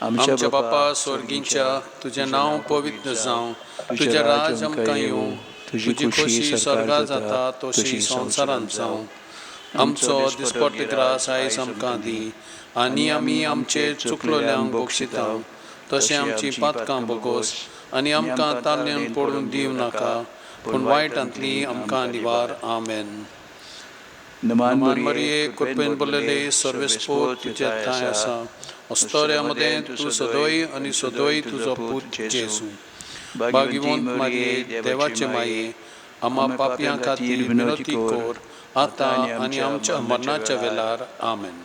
S6: आमच्या बापा स्वर्गींच्या तुजें नांव पवित्र जावं. तुजें राज आमकां येवं. तुजी खोशी स्वर्गांत जाता तशी संवसारांत जावं. आमचो दिसपट्टो ग्रास आयज आमकां दी आनी आमी आमचे चुकलोल्यांक बक्षिता तशें आमची पातकां बोगोस आनी आमकां ताल्ल्यान पडून दिवं नाका पूण वायटांतली आमकां निवार. आमेन.
S5: नमान
S6: मरिये कृपेन भरलेले सर्वेस्पोर तुजे ठाय आसा. अस्तोऱ्या मदें तूं सदोय आनी सदोय तुजो पूत जेजू. भाग्यवंत मारये देवाचे माये, आम्हा पापयां खातीर विनंती कर आतां आनी आमच्या मरणाच्या वेळार. आमेन.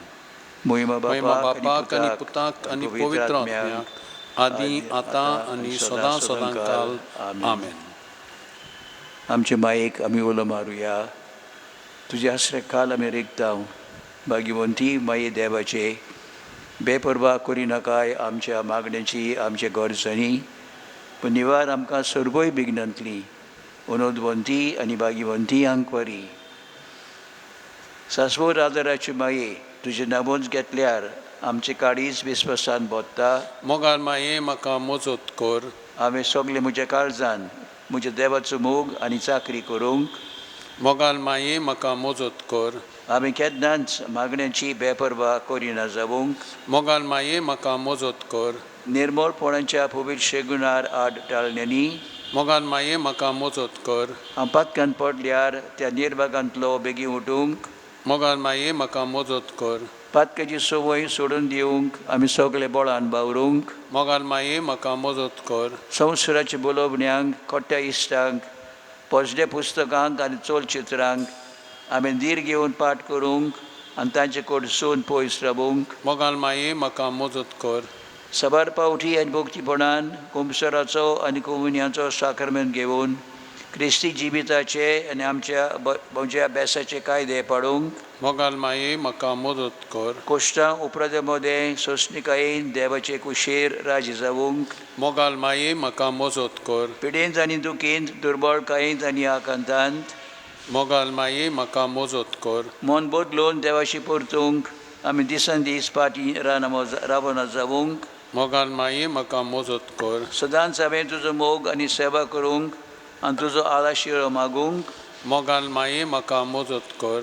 S5: महिमा
S6: बापाक आनी पुताक आनी पवित्र आत्म्याक आदी आतां आनी सदां सदां काल. आमेन.
S5: आमचे मायेक आमी उलो मारुया. तुजे आसरे काल आमी रेखता. भाग्यवंती माये देवाचे, बेपरवा करी नाकाय आमच्या मागण्यांची आमच्या गरजांनी, पूण निवार आमकां सर्वय बिगनांतली उनोदवंती आनी भाग्यवंती आंकवारी. सासवो आदाराची माये, तुजे नमोज घेतल्यार आमचे काळीज विस्वासान बोत्ता.
S6: मोगाल माये म्हाका मोजत कर.
S5: हांवें सगळे म्हज्या काळजान म्हज्या देवाचो मोग आनी चाकरी करूंक.
S6: मोगाल माये म्हाका मोजत कर.
S5: हांवें केन्नाच मागण्यांची बेपरवा करिना जावंक.
S6: मोगाल माये म्हाका मोजत कर.
S5: निर्मळपणाच्या पवित्र शेगुणार आड टाळण्यांनी.
S6: मोगाल माये म्हाका मोजत कर.
S5: हांव पातकान पडल्यार त्या निर्भागांतलो बेगीन उठूंक.
S6: मोगाल माये म्हाका मोजत कर.
S5: पातकाची संवय सोडून दिवंक आमी सगळे बळान बावरूंक.
S6: मोगाल माये म्हाका मजत कर.
S5: संवसाराच्या बोलोवण्यांक, खोट्या इश्टांक, पोजड्या पुस्तकांक आनी चलचित्रांक हांवें धीर घेवन पाठ करूंक आनी तांचे कडसून पयस रावूंक.
S6: मोगाल माये म्हाका मजत कर.
S5: सबार पावटी आनी भोगतीपणान कुंभसराचो आनी कोमुनियाचो साक्रमेंत घेवन क्रिस्ती जिविताचे आनी आमच्या म्हज्या अभ्यासाचे कायदे पाडूंक.
S6: मोगाल माये म्हाका मदत कर.
S5: कोश्टां उपरादे मदें सोंसणिकायेन देवाचे कुशीर राजी जावंक.
S6: मोगाल माये म्हाका मजत कर.
S5: पिडेंत आनी दुखींत, दुर्बळकायेंत आनी आकांतांत.
S6: मोगाल माये म्हाका मजत कर.
S5: मन बदलून देवाशी परतूंक आमी दिसान दीस पाटी रावना जावंक.
S6: मोगाल माये म्हाका मजत कर.
S5: सदांच हांवें तुजो मोग आनी सेवा करूंक आनी तुजो आलाशिरो मागूंक.
S6: मोगाल माये म्हाका मजत कर.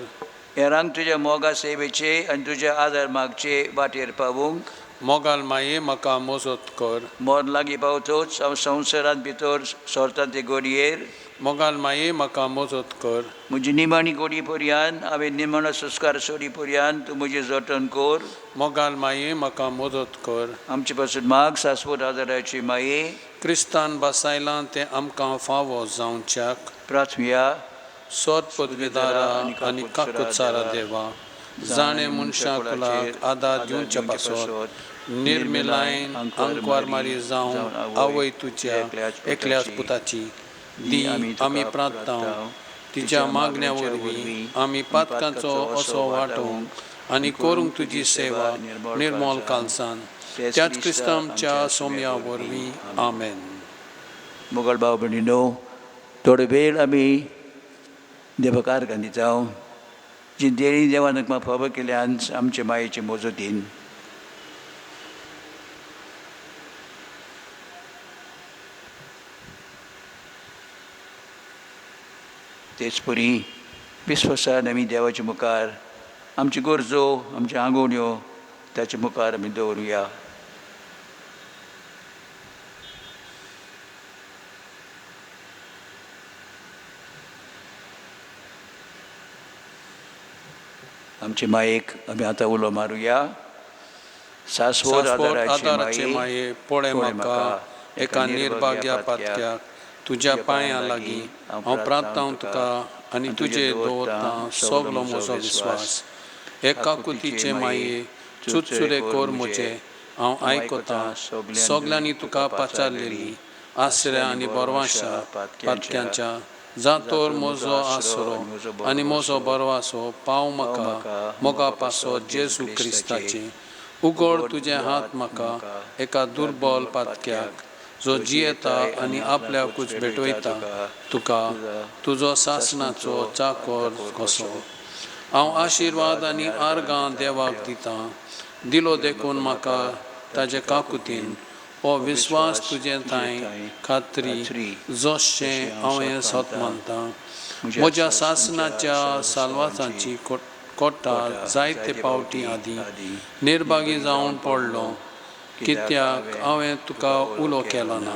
S5: हेरांक तुज्या मोगा सेवेचे आनी तुज्या आदार मागचे वाटेर पावूंक.
S6: मोगाल माये म्हाका मोजत कर
S5: मोर लागीं पावतोच हांव संवसारांत भितर सोरता ते गोडयेर
S6: मोगाल माये म्हाका मोजत कर
S5: म्हजी निमाणी गोडी पर्यंत हांवें निमाणो संस्कार सोडी पर्यंत तूं म्हजें जतन कर
S6: मोगाल माये म्हाका मदत कर
S5: आमचे पासून माग शाश्वत आदाराची माये
S6: क्रिस्तान बसायलां तें आमकां फावो जावच्याक
S5: प्रार्थुया
S6: सोद पदवीदारा आनी काकुचारा देवा जाणे मनशा कुलाक आदार दिवचे पासत निर्मिलायन आंकवार मारी जावन आवय तुज्या एकल्याच पुताची दी आमी प्रार्थना तिच्या मागण्या वरवीं आमी पातकांचो असो वांटोवंक आनी करूंक तुजी सेवा निर्मोल कालसान त्याच क्रिस्तांच्या सोम्या वरवीं आमेन.
S5: मोगल भाव भयणीनो, थोडो वेळ आमी देवाकार घालिता जी देणी देवान म्हाका फावो केल्यान आमचे मायेचे मोजतीन तेच परी विस्वासान आमी देवाच्या मुखार आमची गरजो आमच्यो आंगवण्यो ताच्या मुखार आमी दवरुया. आमचे मायेक आमी आतां उलो मारुया. शाश्वत
S6: आदाराचे माये पळय म्हाका एका निर्भाग्या पातक्याक तुज्या पांयां लागीं हांव प्रार्थना तुका आनी तुजे दवरता सगलो म्हजो विस्वास. एका कुतीचे माये चुचुरे कोर म्हजे हांव आयकतां सगल्यांनी तुका पाचारलेली आसऱ्या आनी बरवाशा पातक्यांच्या जातोर म्हजो आसरो आनी म्हजो बरवासो पाव म्हाका मोगा पासो जेजू क्रिस्ताचे. उगड तुजे हात म्हाका एका दुर्बल पातक्याक जो जियेता आनी आपल्याकूच भेटवयता तुका तुजो सासणाचो चाकर कसो. हांव आशिर्वाद आनी आर्गां देवाक दितां दिलो देखून म्हाका ताजे काकुतीन हो विस्वास तुजे थंय खात्री जशें हांवें सत मानतां. म्हज्या सासणाच्या सालवासांची कोट्टा जायते फावटी आदीं निर्भागी जावन पडलो कित्याक हांवें तुका उलो केलो ना.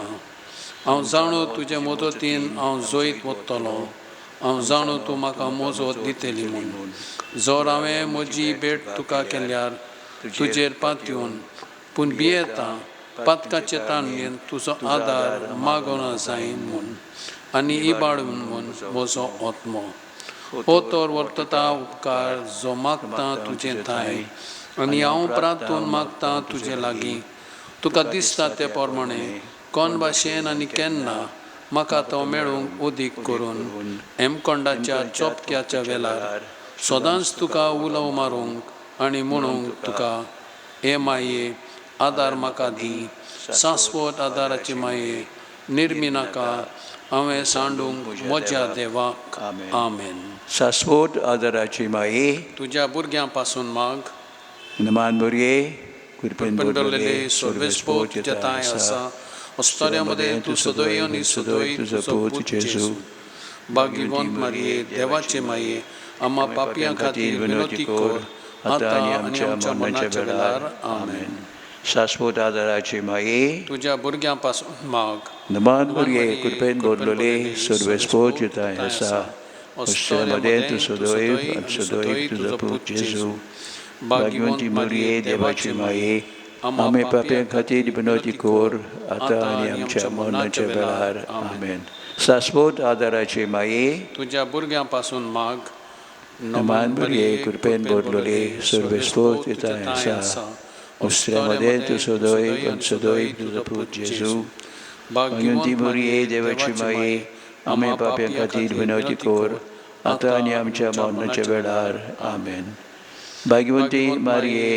S6: हांव जाणू तुजे मदतीन हांव जोईत वतलो. हांव जाणू तूं म्हाका मोजत दितली म्हूण. जर हांवें म्हजी भेट तुका केल्यार तुजेर पातयून पूण भियेता पातकाचे ताणेन तुजो आदार मागोना जायन म्हूण आनी इबाडून म्हूण म्हजो आत्मो. हो तर वर्तता उपकार जो मागता तुजें थंय आनी हांव प्रार्थून मागतां तुजे लागीं. तुका दिसता ते प्रमाणे कोण भाशेन आनी केन्ना म्हाका तो मेळूंक उदीक करून हेमकोंडाच्या चोपक्याच्या वेळार सदांच तुका उलो मारूंक आनी म्हणूंक तुका हे माये आदार म्हाका दी. शाश्वत आदाराची माये निर्मी नाका हांवें सांडूंक म्हज्या देवाक आमेन.
S5: शाश्वत आदाराची माये
S6: तुज्या भुरग्यां पासून माग
S5: नमान बरये कृपेन
S6: दवरलेले सर्वेस्पो तुज्या ताय आसा. अस्तोऱ्यामध्ये तूं सदोय आनी सदोय तुजो पूत जेजू. भाग्यवंत मारये देवाचे माये आम्हा पापयां खातीर विनोती कर आतां आनी आमच्या मरणाच्या वेळार आमेन.
S5: शाश्वत आदाराची माये
S6: तुज्या भुरग्यां पासून माग
S5: नमान बरये कृपेन दवरलेले सर्वेस्पो ताय आसा. अस्तोऱ्यामध्ये तूं सदोय आनी सदोय तुजो पूत जेजू. भाग्यवंती मरये देवाची माये आमी पापयां खातीर विनोती कर आतां आनी आमच्या मरणाच्या वेळार आमेन. शाश्वत आदाराची माये
S6: तुज्या भुरग्यां पासून माग
S5: नमान बरये कृपेन दवरलेले सर्वेस्पो ताय आसा. अस्तोऱ्यामध्ये तूं सदोय आनी सदोय तुजो पूत जेजू. भाग्यवंती मरये देवाची माये आमी पापयां खातीर विनोती कर आतां आनी आमच्या मरणाच्या वेळार आमेन. भाग्यवंती मारये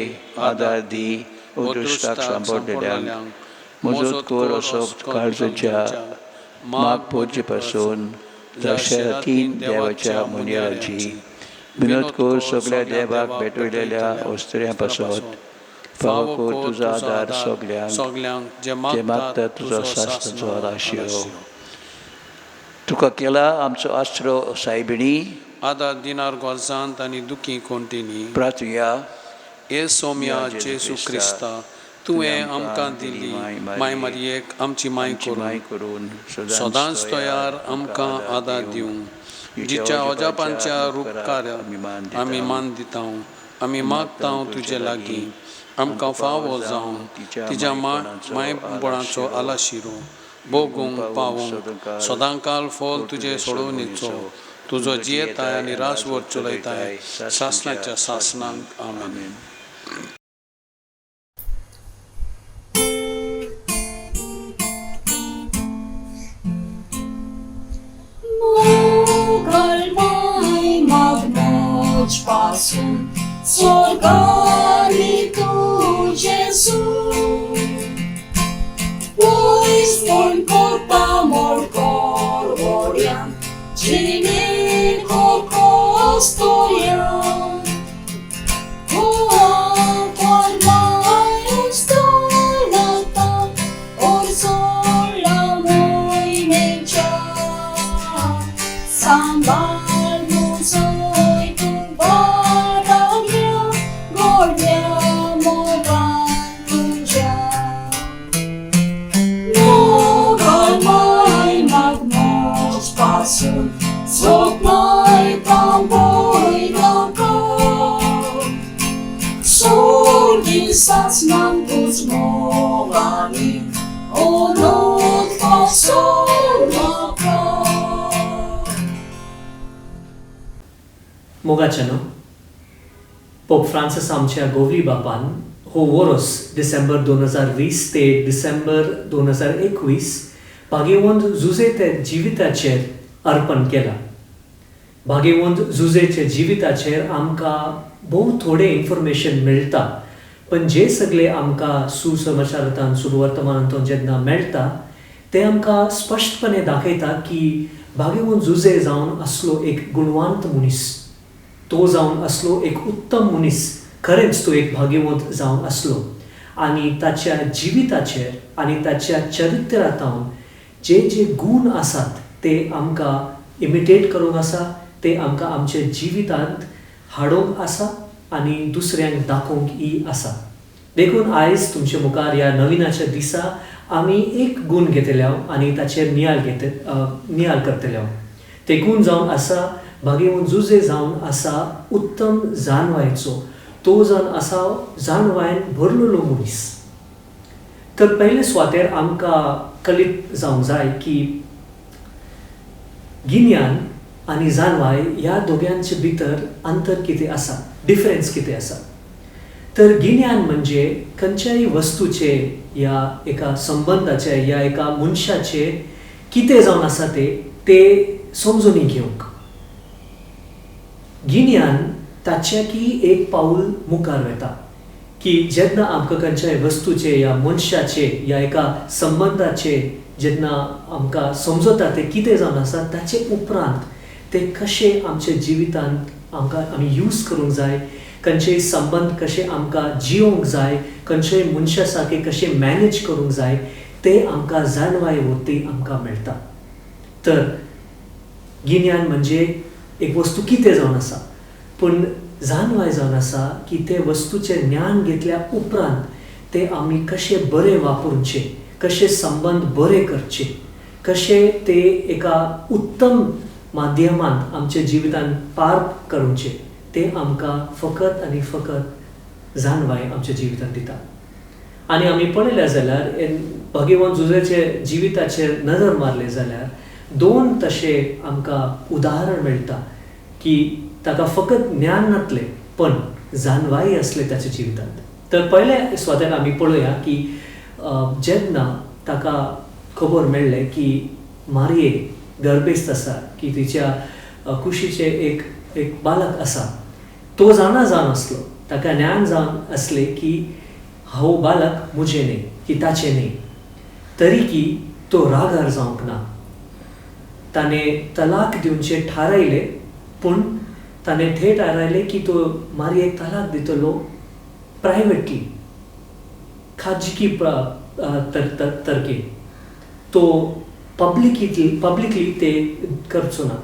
S5: आदार दी दुश्टाक सांपडलेल्यांक मजत कर असो काळजाच्या माग पोरचे पासून जशा तीन देवाच्या मुनिराची विनोद कर सगळ्या देवाक भेटवलेल्या अस्तोऱ्यां पासत फावो कर तुजो आदार सगल्यांक जे मागता तुजो सासणाचो राशियो. तुका केला आमचो आसरो सायबिणी
S6: आदार दिनार गोरजांत आनी दुखी कोंटिनी
S5: प्रार्थुया.
S6: ए सोम्या जेजू क्रिस्ता तुवें आमकां दिली माय मारयेक आमची माय करून सदांच तयार आमकां आदार दिवंक जिच्या अजापांच्या रूपकाराक आमी मान दिता आमी मागता तुजे लागीं आमकां फावो जावन तिच्या मायपणाचो आलाशिरो भोगूंक पावूंक सदांकाल फॉल तुजे सोडवणेचो तुजो जियेताय आनी रासवर चलयताय सासणाच्या सासणांक आमेन.
S7: Pasun sorgani tu Jesus, pois mon corta mor corvorian, cine costorian, qual mai ustonata, or sola moi mecha, sambal Sopnai tamboi langkau, sorgi satsnam tuzmovani, onot pasolaka.
S8: मोगाचनो पोप फ्रांसिस आमच्या गोवरी बापान हो वोरोस डिसेंबर 2020 ते डिसेंबर 2021 भागेवंत जुजे ते जिविताचेर अर्पण केला. भागेवंत जुजेच्या जिविताचेर आमकां भोव थोडे इन्फॉर्मेशन मेळटा, पण जे सगळे आमकां सुसमाचारांतून सुवर्तमानांतून जेन्ना मेळटा ते आमकां स्पश्टपणे दाखयता की भागेवंत जुजे जावन असलो एक गुणवंत मनीस, तो जावन असलो एक उत्तम मनीस, खरेंच तो एक भाग्यवंत जावन असलो आनी ताच्या जिविताचेर आनी ताच्या चरित्रांतून जे जे गुण आसात ते आमकां इमिटेट करूंक आसा, ते आमकां आमच्या जिवितांत हाडूंक आसा आनी दुसऱ्यांक दाखोवंक आसा. देखून आयज तुमचे मुखार ह्या नविनाच्या दिसा आमी एक गुण घेतल्या आनी ताचेर नियाळ करतले. ते गुण जावन आसा भागेवंत जुजे जावन आसा उत्तम जानवायेचो, तो जावन आसा जानवायेन भरलेलो मनीस. तर पयले सुवातेर आमकां कळीत जावंक जाय की गिन्यान आनी जानवाय ह्या दोगांचे भितर अंतर कितें आसा, डिफरन्स कितें आसा. तर गिन्यान म्हणजे खंयच्याय वस्तूचे या एका संबंधाचे या एका मनशाचे कितें जावन आसा ते समजून घेवंक. गिन्यान ताच्याकी एक पाऊल मुखार वेता की जेन्ना आमकां खंयच्याय वस्तूचे या मनशाचे या एका संबंधाचे जेन्ना आमकां समजता ते कितें जावन आसा ताचे उपरांत ते कशे आमच्या जिवितांत आमी यूज करूंक जाय, खंयचेय संबंध कशे आमकां जियोंक जाय, खंयचेय मनशा सारके कशे मॅनेज करूंक जाय, ते आमकां जानवाय वरती आमकां मेळटा. तर गिन्यान म्हणजे एक वस्तू कितें जावन आसा, पूण जानवाय जावन आसा की ते वस्तूचे ज्ञान घेतल्या उपरांत ते आमी कशे बरे वापरचे, कशे संबंध बरे करचे, कशे ते एका उत्तम माध्यमांत आमच्या जिवितांत पार करूचे, ते आमकां फकत आनी फकत जानवाय आमच्या जिवितांत दिता. आनी आमी पळयलें जाल्यार भगवंत जुजेचे जिविताचेर नजर मारले जाल्यार दोन तशे आमकां उदाहरण मेळटा की ताका फकत ज्ञान नासले पण जानवाय असले ताच्या जिवितांत. तर पयले स्वातेन आमी पळोवया की जेन्ना ताका खबर मेळ्ळें की मारये गर्भेस्त आसा, की तिच्या कुशीचे एक बालक आसा, तो जावन आसलो, ताका ज्ञान जावन असले की हो बालक मुझे न्ही, की ताचे न्ही, तरी की तो रागार जावंक ना. ताणें तलाक दिवचे थारायले, पूण ताणें थेट थारायले की तो मारयेक तलाक दितलो प्रायवेटली, खाजगी तरके. तो पब्लिकली ते करचो ना,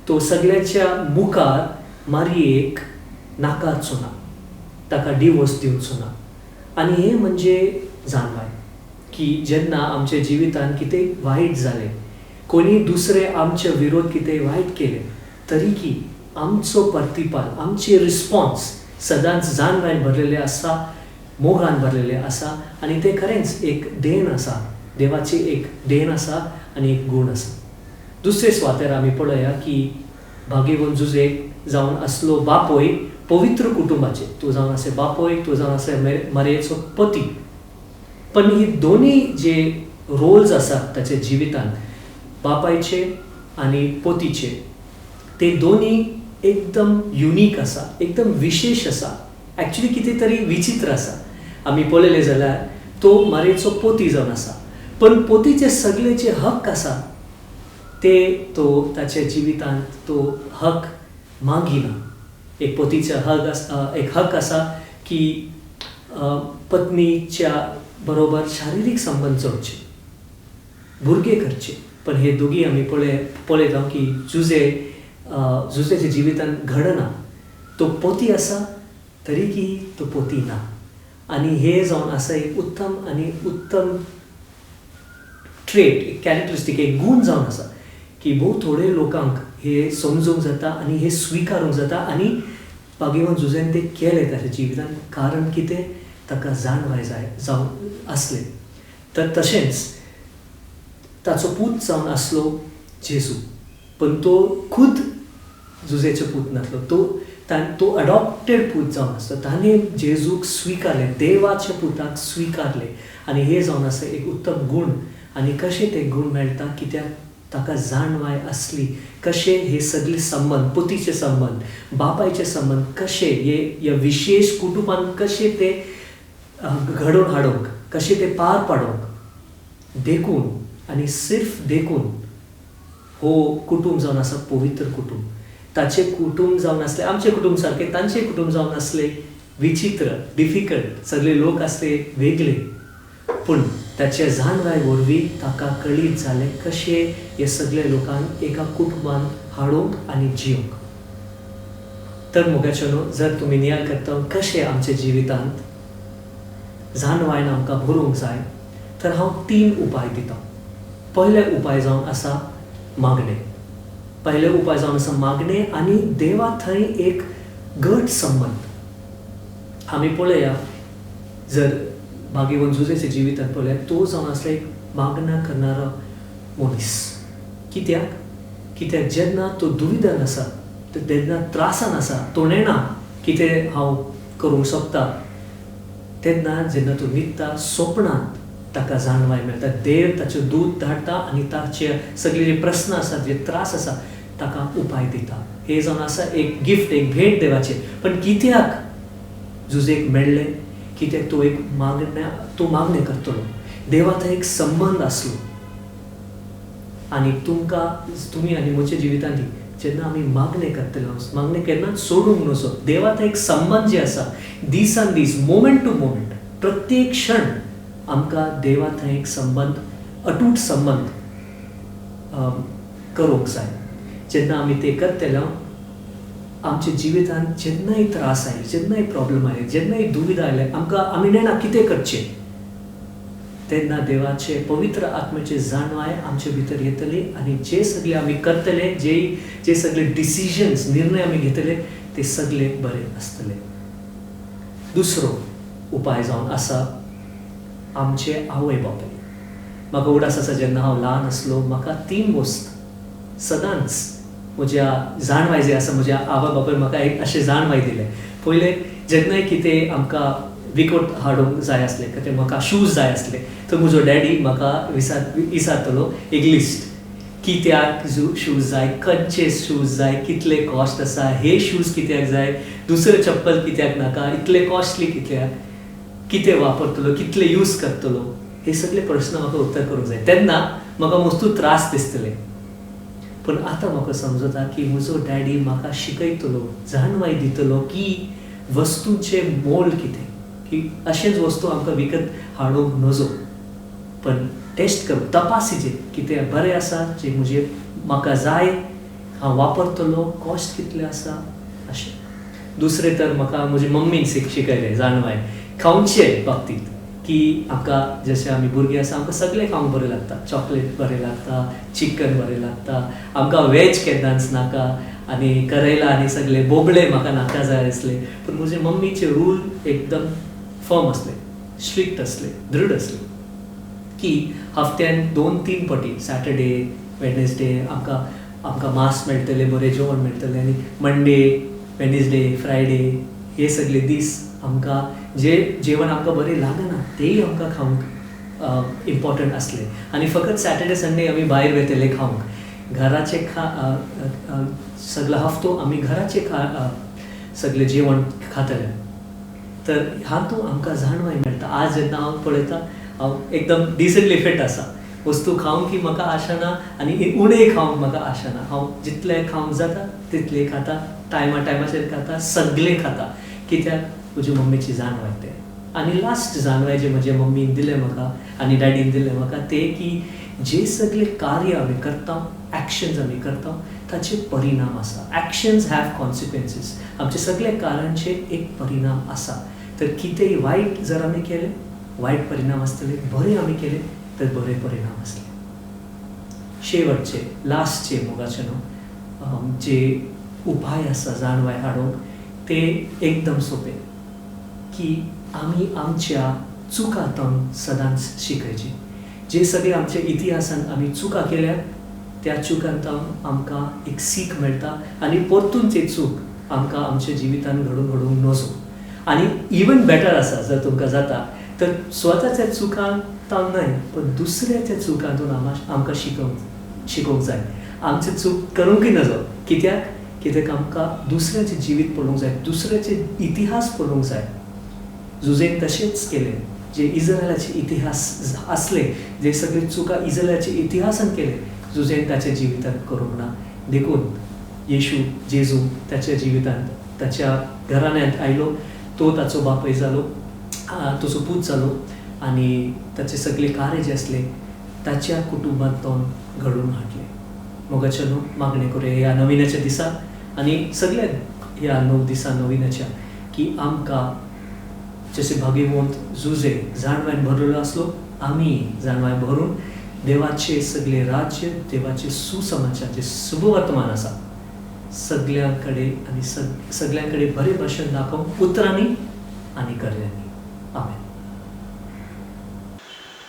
S8: तो सगळ्याच्या मुखार मारयेक नाकारचो ना, ताका डिवोर्स दिवचो ना. आनी हें म्हणजे जाणवाय की जेन्ना आमच्या जिवितांत कितें वायट जालें, कोणी दुसरे आमचे विरोध कितें वायट केलें, तरी की आमचो प्रतिपाल, आमची रिस्पॉन्स सदांच जाणवायन भरलेले आसा, मोगान भरलेले आसा आनी तें खरेंच एक देण आसा, देवाची एक देण आसा आनी एक गूण आसा. दुसरे सुवातेर आमी पळया की भाग्यवन जुजेक जावन असलो बापोय पवित्र कुटुंबाचे, तूं जावन असे बापोय, तूं जावन असे मरेचो पती. पण ही दोन्ही जे रोल्स आसात ताच्या जिवितांत, बापायचे आनी पतीचे, ते दोन्ही एकदम युनीक आसा, एकदम विशेष आसा, एक्चुअली कितें तरी विचित्र आसा. आमी पळयलें जाल्यार तो मरेचो पती जावन आसा, पण पतीचे सगळे जे हक आसा ते तो ताच्या जिवितांत तो हक मागिना. एक पतीचा हक आसा की पत्नीच्या बरोबर शारिरीक संबंध जोडचे, भुरगे करचे. पण हे दोगी आमी पळयता की जुजेच्या जिवितांत घडना. तो पती आसा तरी की तो पती ना. आनी हे जावन आसा एक उत्तम ट्रेट, एक कॅरेक्टरिस्टीक, एक गूण जावन आसा की भोव थोडे लोकांक हे समजूंक जाता आनी हे स्विकारूंक जाता. आनी भाग्यवान जुजेन ते केलें ताच्या जिवितांत. कारण कितें, ताका जाणवाय जावन आसलें. तर तशेंच ताचो पूत जावन आसलो जेजू, पण तो खुद जुजेचो पूत नासलो, तो अडॉप्टेड पूत जावन आसलो. ताणें जेजूक स्विकारलें, देवाच्या पुताक स्विकारलें. आनी हे जावन आसा एक उत्तम गूण. आनी कशें ते गूण मेळटा, कित्याक ताका जाणवाय आसली कशें हे सगळे संबंध, पतीचे संबंध, बापायचे संबंध कशे ह्या विशेष कुटुंबान कशे ते घडोवन हाडूंक, कशे ते पार पाडूंक देखून आनी सिर्फ देखून हो कुटुंब जावन आसा पवित्र कुटुंब. ताचे कुटुंब जावन आसले आमचे कुटुंब सारके, तांचे कुटुंब जावन आसले विचित्र, डिफिकल्ट, सगळे लोक आसले वेगळे. पूण ताच्या जाणवाय वरवीं ताका कळीत जालें कशे हे सगळे लोकांक एका कुटुंबान हाडूंक आनी जियोंक. तर मोगाचेनो, जर तुमी नियाळ करता कशें आमच्या जिवितांत जाणवायन आमकां भरूंक जाय, तर हांव 3 उपाय दितां. पयले उपाय जावन आसा मागणें. पयले उपाय जावन आसा मागणें आनी देवा थंय एक घट संबंध. आमी पळया, जर भाग्यवान जुजेच्या जिवितांत पळयल्यार तो जावन आसलो एक मागणा करणारो मनीस. कित्याक जेन्ना तो दुविधान आसा, तेन्ना त्रासान आसा, तो नेणा कितें हांव करूंक सोदता, तेन्ना जेन्ना तो न्हिदता स्वप्नांत ताका जाणवाय मेळटा. देव ताचें दूत धाडटा आनी ताचे सगळे जे प्रस्न आसात, जे त्रास आसा, ताका उपाय दिता. हे जावन आसा एक गिफ्ट, एक भेट देवाचें. पण कित्याक जुजेक मेळ्ळें, कित्याक तो मागणें करतलो. देवाचो एक संबंध आसलो. आनी तुमी आनी म्हज्या जिवितांत जेन्ना आमी मागणें करतले, मागणें केन्नाच सोडूंक नजो. देवाचो एक संबंध जे आसा, दिसान दीस, मोमेंट टू मोमेंट, प्रत्येक क्षण आमकां देवा थंय एक संबंध, अटूट संबंध करूंक जाय. जेन्ना आमी ते करतले, आमच्या जिवितांत जेन्नाय त्रास आयले, जेन्नाय प्रॉब्लेम आयले, जेन्नाय दुविधा आयले, आमी नेणा कितें करचें, तेन्ना देवाचे पवित्र आत्म्याचे जाणवाय आमचे भितर येतली. आनी जे सगळे आमी करतले, जे सगळे डिसिजन्स, निर्णय आमी घेतले, ते सगळे बरे आसतले. दुसरो उपाय जावन आसा आमचे आवय बापूय. म्हाका उडास आसा, जेन्ना हांव ल्हान आसलो, म्हाका 3 वस्त सदांच म्हज्या जाणवाय जे आसा, म्हज्या आवय बापूय म्हाका एक अशें जाणवाय दिलें. पयले जेन्नाय कितें आमकां विकत हाडूंक जाय आसलें, कितें म्हाका शूज जाय आसले, तर म्हजो डॅडी म्हाका विचारतलो एक लिस्ट, कित्याक शूज जाय, खंयचे शूज जाय, कितले कॉस्ट आसा, हे शूज कित्याक जाय, दुसरे चप्पल कित्याक नाका, इतले कॉस्टली कित्याक, कितें वापरतलो, कितले यूज करतलो, हे सगळे प्रश्न म्हाका उत्तर करूंक जाय. तेन्ना म्हाका मस्तू त्रास दिसतले. पण आतां म्हाका समजता की म्हजो डॅडी म्हाका शिकयतलो, जाणवाय दितलो की वस्तूंचे मोल कितें, की अशेंच वस्तू आमकां विकत हाडूंक नजो, पण टेस्ट करूं, तपासिचें कितें बरें आसा, जे म्हाका जाय, हांव वापरतलो, कॉस्ट कितले आसा, अशें. दुसरें तर म्हाका म्हजी मम्मीन शिकयलें जाणवाय खावचे बाबतींत की आमकां जशें आमी भुरगीं आसा आमकां सगळें खावंक बरें लागता. चॉकलेट बरें लागता, चिकन बरें लागता, आमकां वॅज केन्नाच नाका आनी करेला आनी सगळे बोबडे म्हाका नाका जाय आसले. पूण म्हजे मम्मीचे रूल एकदम फर्म असले, स्ट्रिक्ट असले, दृढ असले की हफ्त्यान 2-3 फावटी सॅटर्डे वेडनेसडे आमकां मास मेळटले, बरें जेवण मेळटलें आनी मंडे वेडनेसडे फ्रायडे हे सगळे दीस आमकां जे जेवण आमकां बरें लागना तेंय आमकां खावंक इम्पॉर्टंट असले. आनी फकत सॅटर्डे संडे आमी भायर वेतले खावंक. घराचे सगळो हफ्तो आमी घराचे सगळें जेवण खातले. तर हातूंत आमकां जाणवाय मेळटा. आज जेन्ना हांव पळयता हांव एकदम डिसंटली फिट आसा. वस्तू खावंक की म्हाका आशना आनी उणें खावंक म्हाका आशना. हांव जितलें खावंक जाता तितलें खाता, टायमाचेर खाता, सगळें खाता. कित्याक म्हज्या मम्मीची जाणवाय तें. आनी लास्ट जाणवाय जे म्हज्या मम्मीन दिलें म्हाका आनी डॅडीन दिलें म्हाका तें की जे सगळे कार्य आमी करता, एक्शन्स आमी करता ताचे परिणाम आसा. Actions have consequences. आमचे सगळे कार्यांचे एक परिणाम आसा. तर कितेंय वायट जर आमी केलें वायट परिणाम आसतले, बरें आमी केलें तर बरे परिणाम आसले. शेवटचे लास्टचे मोगाचे न्हू जे उपाय आसा जाणवाय हाडूंक ते एकदम सोपे की आमी आमच्या चुकांतून सदांच शिकयची. जे सगळे आमच्या इतिहासान आमी चुका केल्या त्या चुकांतून आमकां एक सीख मेळटा आनी परतून ती चूक आमकां आमच्या जिवितान घडूंक नजो. आनी इवन बेटर आसा जर तुमकां जाता तर स्वताच्या चुकांतून न्हय पण दुसऱ्याच्या चुकांतून आमकां शिकोवंक जाय. आमची चूक करूंकय नजो. कित्याक आमकां दुसऱ्याचें जिवीत पळोवंक जाय, दुसऱ्याचे इतिहास पळोवंक जाय. जुजेन तशेंच केलें जे इस्रायलाचे इतिहास असले, जे सगळे चुका इस्रायलाचे इतिहासान केले जुजेन ताच्या जिवितांत करूंक ना. देखून जेजू त्याच्या जिवितांत ताच्या घराण्यांत आयलो, तो ताचो बापूय जालो, ताचो पूत जालो आनी ताचे सगळे कार्य जे असले ताच्या कुटुंबांतून घडून हाडले. मोगाच्या मागणी करूया ह्या नविनाच्या दिसा आनी सगळ्या ह्या 9 दिसा नविनाच्या की आमकां जसे भाग्यवंत जुजे जाणवायन भरलेलो आसलो आमी जाणवाय भरून देवाचे सगळे राज्य, देवाचे सुसमाचार जे शुभवर्तमान आसा सगळ्यांकडे आनी सगळ्यांकडे बरे भाशेन दाखोवंक उतरांनी आनी कार्यांनी. आमेन.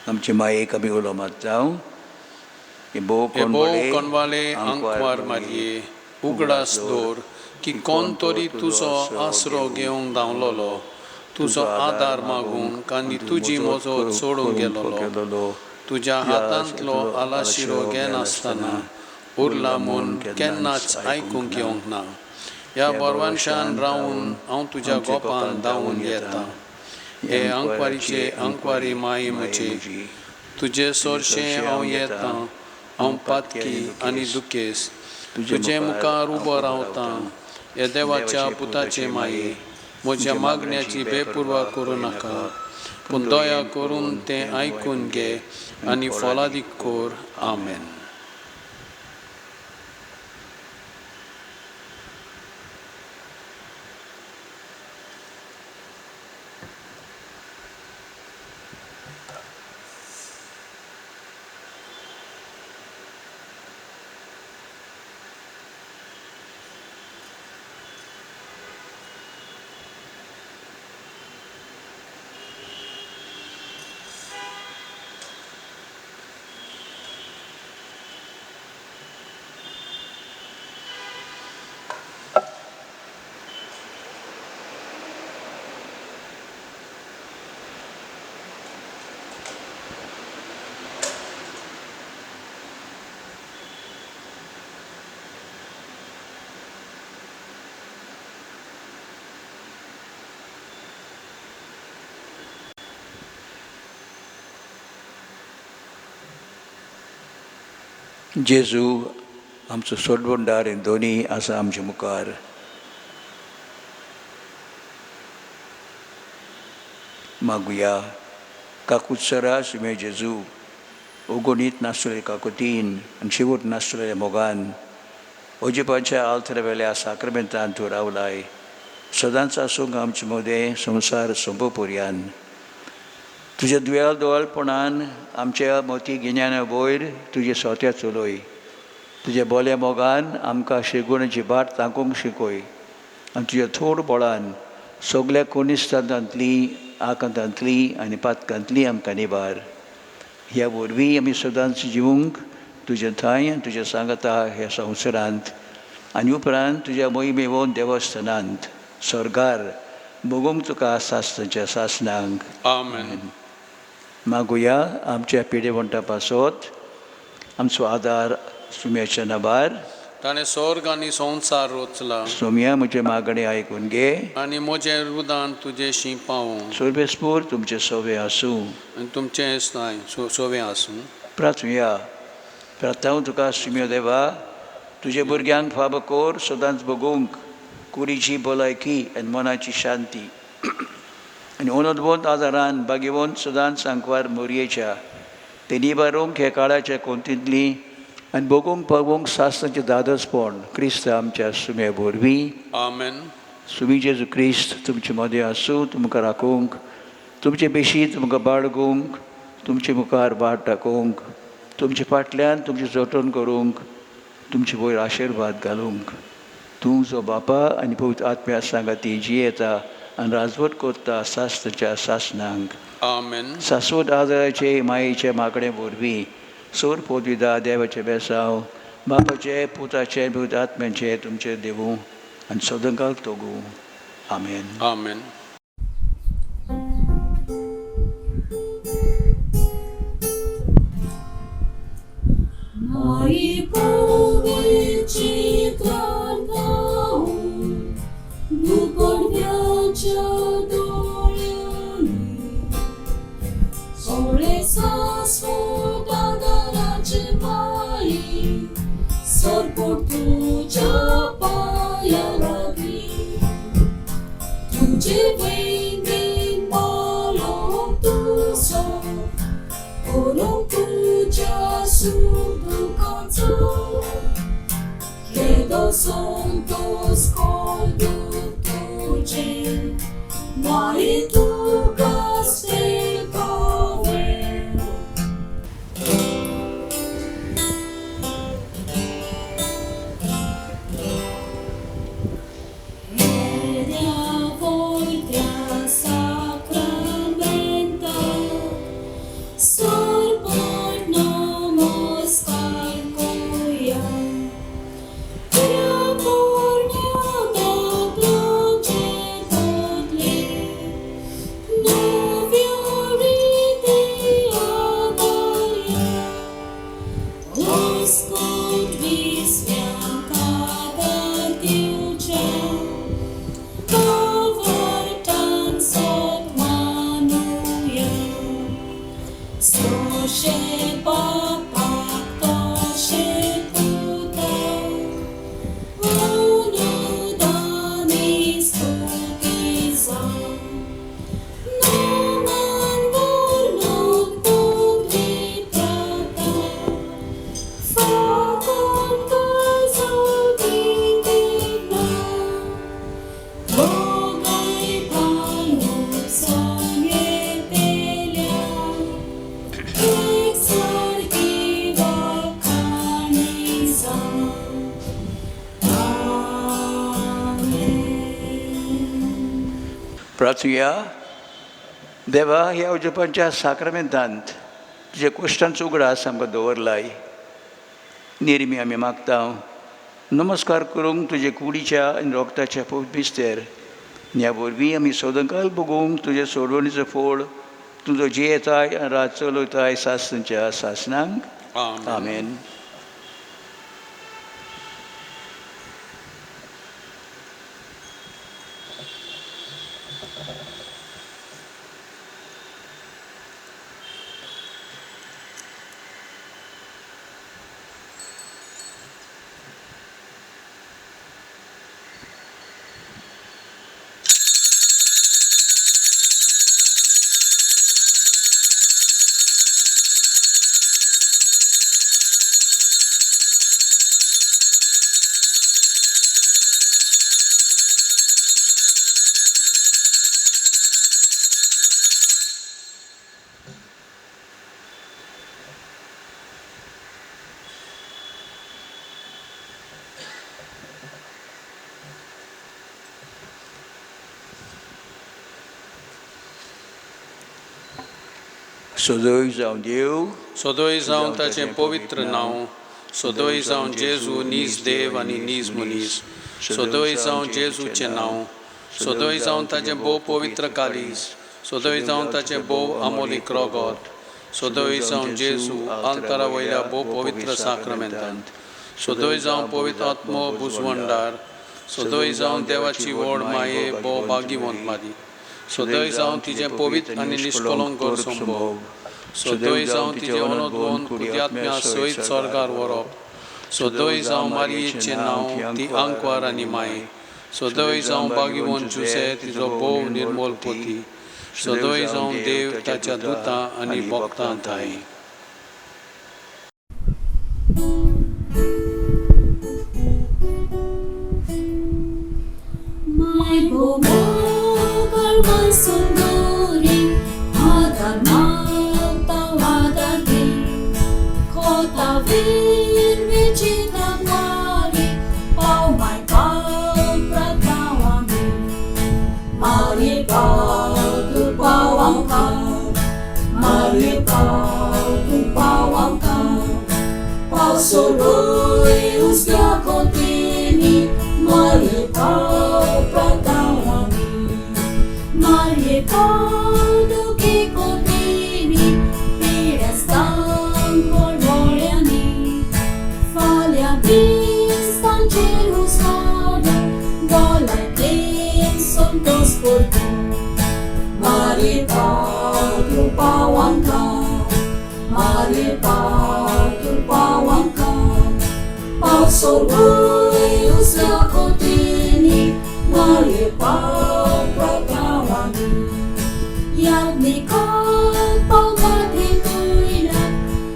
S5: आमचे मायेक आमी उलोवप जावं.
S6: एबो कोनवाले आंकवार मारये उगडास दवर की कोण तरी तुजो आसरो घेवंक धांवलोलो, तुजो आदार मागूंक आनी तुजी मजत सोडूंक गेलोलो. तुज्या हातांतलो आलाशिरो घेनासतना उरला म्हूण केन्नाच आयकूंक येवंक ना. ह्या बोरवानशान रावून हांव तुज्या गोपान धांवून येता. हे आंकवारीचे आंकवारी माये म्हजे, तुजे सोरशें हांव येता. हांव पातकी आनी दुखेस तुजे मुखार उबो रावतां. हे देवाच्या पुताचे माये, म्हज्या मागण्याची बेपुरवा करूं नाका, पूण दया करून तें आयकून घे आनी फलादीक कोर. आमेन.
S5: जेजू आमचो सोडवणदार हें दोनी आसा आमच्या मुखार. मागुया. काकुत्सरास मे जेजू उगोनीत नासलेले काकुतीन आनी शेवट नासलेल्या मोगान ओजेपाच्या आल्तरा वेल्या साक्रमेंतान तूं रावलाय. सदांच आसूंक आमचे मदें संवसार सोंपोपर्यान तुज्या दुयेल दोळपणान आमच्या मोती गिन्याना वयर तुजे सोत्या चलोय. तुज्या बोल्या मोगान आमकां शेगुणाची बाट तांकूंक शिकय आनी तुज्या थोड बळान सगल्या कोनिश्टांतांतली आकांतांतली आनी पातकांतली आमकां निबार. ह्या वरवीं आमी सदांच जिवंक तुज्या थंय आनी तुज्या सांगाता ह्या संवसारांत आनी उपरांत तुज्या मोहिमेवोन देवस्थानांत स्वर्गार बगूंक तुका सासनाच्या सासनांक
S6: आमेन.
S5: मागुया आमच्या पिडेवंटा पासत आमचो आदार सुम्याच्या नबार.
S6: ताणें स्वर्ग आनी संवसार रचला.
S5: सोम्या म्हजे मागणे आयकून घे
S6: आनी म्हजें रुदान तुजेशी पावूं.
S5: सर्वेस्पूर तुमचे सवे आसूं
S6: आनी तुमचें स्नाय सोवें आसूं.
S5: प्रार्थुया. प्रार्थांव तुका सुम्यो देवा तुजे भुरग्यांक फाब कोर सदांच बगूंक कुडीची भलायकी आनी मनाची शांती आनी अनोदवंत आदारान बागेवंत सदांच सांकवार मोरयेच्या ते निबारूंक हे काळाच्या कोंतींतली आनी बगूंक पळोवंक सासनाचें दादसपण क्रिस्त आमच्या सुम्या वरवीं.
S6: आमेन.
S5: सुमी जेजू क्रिस्त तुमचे मदें आसूं तुमकां राखूंक तुमचे बेशी तुमकां बाळगूंक तुमचे मुखार बाट टाकूंक तुमचे फाटल्यान तुमचें जतन करूंक तुमचे वयर आशिर्वाद घालूंक तूं जो बापा आनी पवित्र आत्म्या सांगाती जी येता आनी राजवट करता सासनाच्या सासनांक.
S6: आमेन.
S5: शाश्वत आदाराचे मायेच्या मागणे वरवीं सोर पोतविदा देवाचे बेसांव बापाचे पुताचे पवित्र आत्म्याचे तुमचे देवूं आनी सदांकाल तोगूं. आमेन.
S6: आमेन.
S7: माई पोवेची कांतावून दुकडव्याच्या दोळ्यांनी सोळे सासवत आदाराचे माई सरपोट तुझ्या पाया लागीं तुझे वैनीन मालोक तुजो करूंक तुझ्या सुदुकांचो credo santos conduc tuce mai tu castel cover Media voltea sacramenta Sorbor namaskar koya
S5: प्रार्थुया. देवा ह्या उजोपांच्या साक्रामेंतांत तुजे कुश्टांचो उगडास आमकां दवरलाय. नेरमी आमी मागता नमस्कार करूंक तुजे कुडीच्या आनी रोगताच्या पवित्र बिस्तेर ह्या वरवीं आमी सदांकाल बगूंक तुजे सोडवणीचो फोड तुजो जे येताय आनी रात चलयताय सासनाच्या सासनांक. आमेन. सदोय जावं देव
S6: सदोय जावन ताचें पवित्र नांव सदोय जावन जेजू नीज देव आनी नीज मनीस सदोय जावन जेजूचें नांव सदोय जावन ताचें भोव पवित्र कालीस सदोय जावन ताचें भोव आमोलीक रोगोत सदोय जावन जेजू आल्तारा वयल्या भोव पवित्र साक्रमेंतांत सदोय जावन पवित्र आत्मो बुजवंडार सदोय जावन देवाची व्हड माये भोव भाग्यवंत मादी सदोय जावन तिचें पवित्र आनी निश्कलंक संभोग सदोय जावन तिचें अनोदवन पुत्यात्म्या सयत स्वर्गार व्हरप सदोय जावन मारयेचें नांव ती आंकवार आनी माये सदोय जावन भाग्यवंत जुसे तिचो भोव निर्मल पोती सदोय जावन देव ताच्या दुतां आनी भक्तां थाय
S7: My bomogal masunduri Hadar malta wadagi Kota vir vichita mari Pau mai pau pratawami Mari pau tu pawang kau Mari pau tu pawang kau Pau sului usga kontini Mari pau pratawami Mari pau duki kontini Pirestang polvoriani Falea distan cerus vada Golai plin sunt dos purtu Mari pau tu pawang kau Mari pau tu pawang kau Pau sului usga kontini Mari pau pratawami Yagni kot pau madhi tuina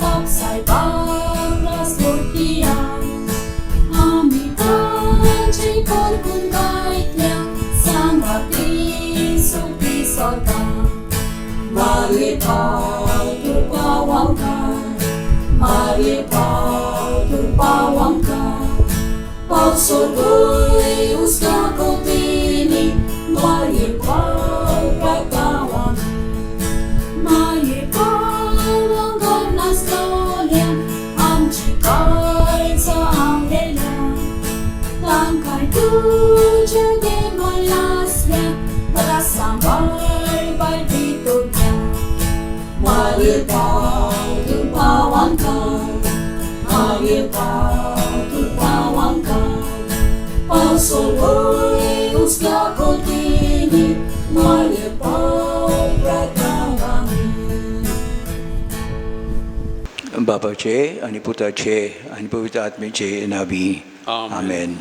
S7: Pop sai baglas murtian Amitanci korkun gaitya Sangati supi sorga Mari pau tu pawang kau Mari pau tu pawang kau Pau sului usga kontini Mari pau pratawami Mari pau langgar nastolia Amci kalca angela Tangkai tuja de malasya Prasambar bai ditutya Mari pau tu pawang kau Mari pau tu pawang kau Pau sului usga kontini Mari pau pratawami
S5: बापाचे आणि पुताचे आणि पवित्र आत्मेचे नावी
S6: आमेन.
S5: आमेन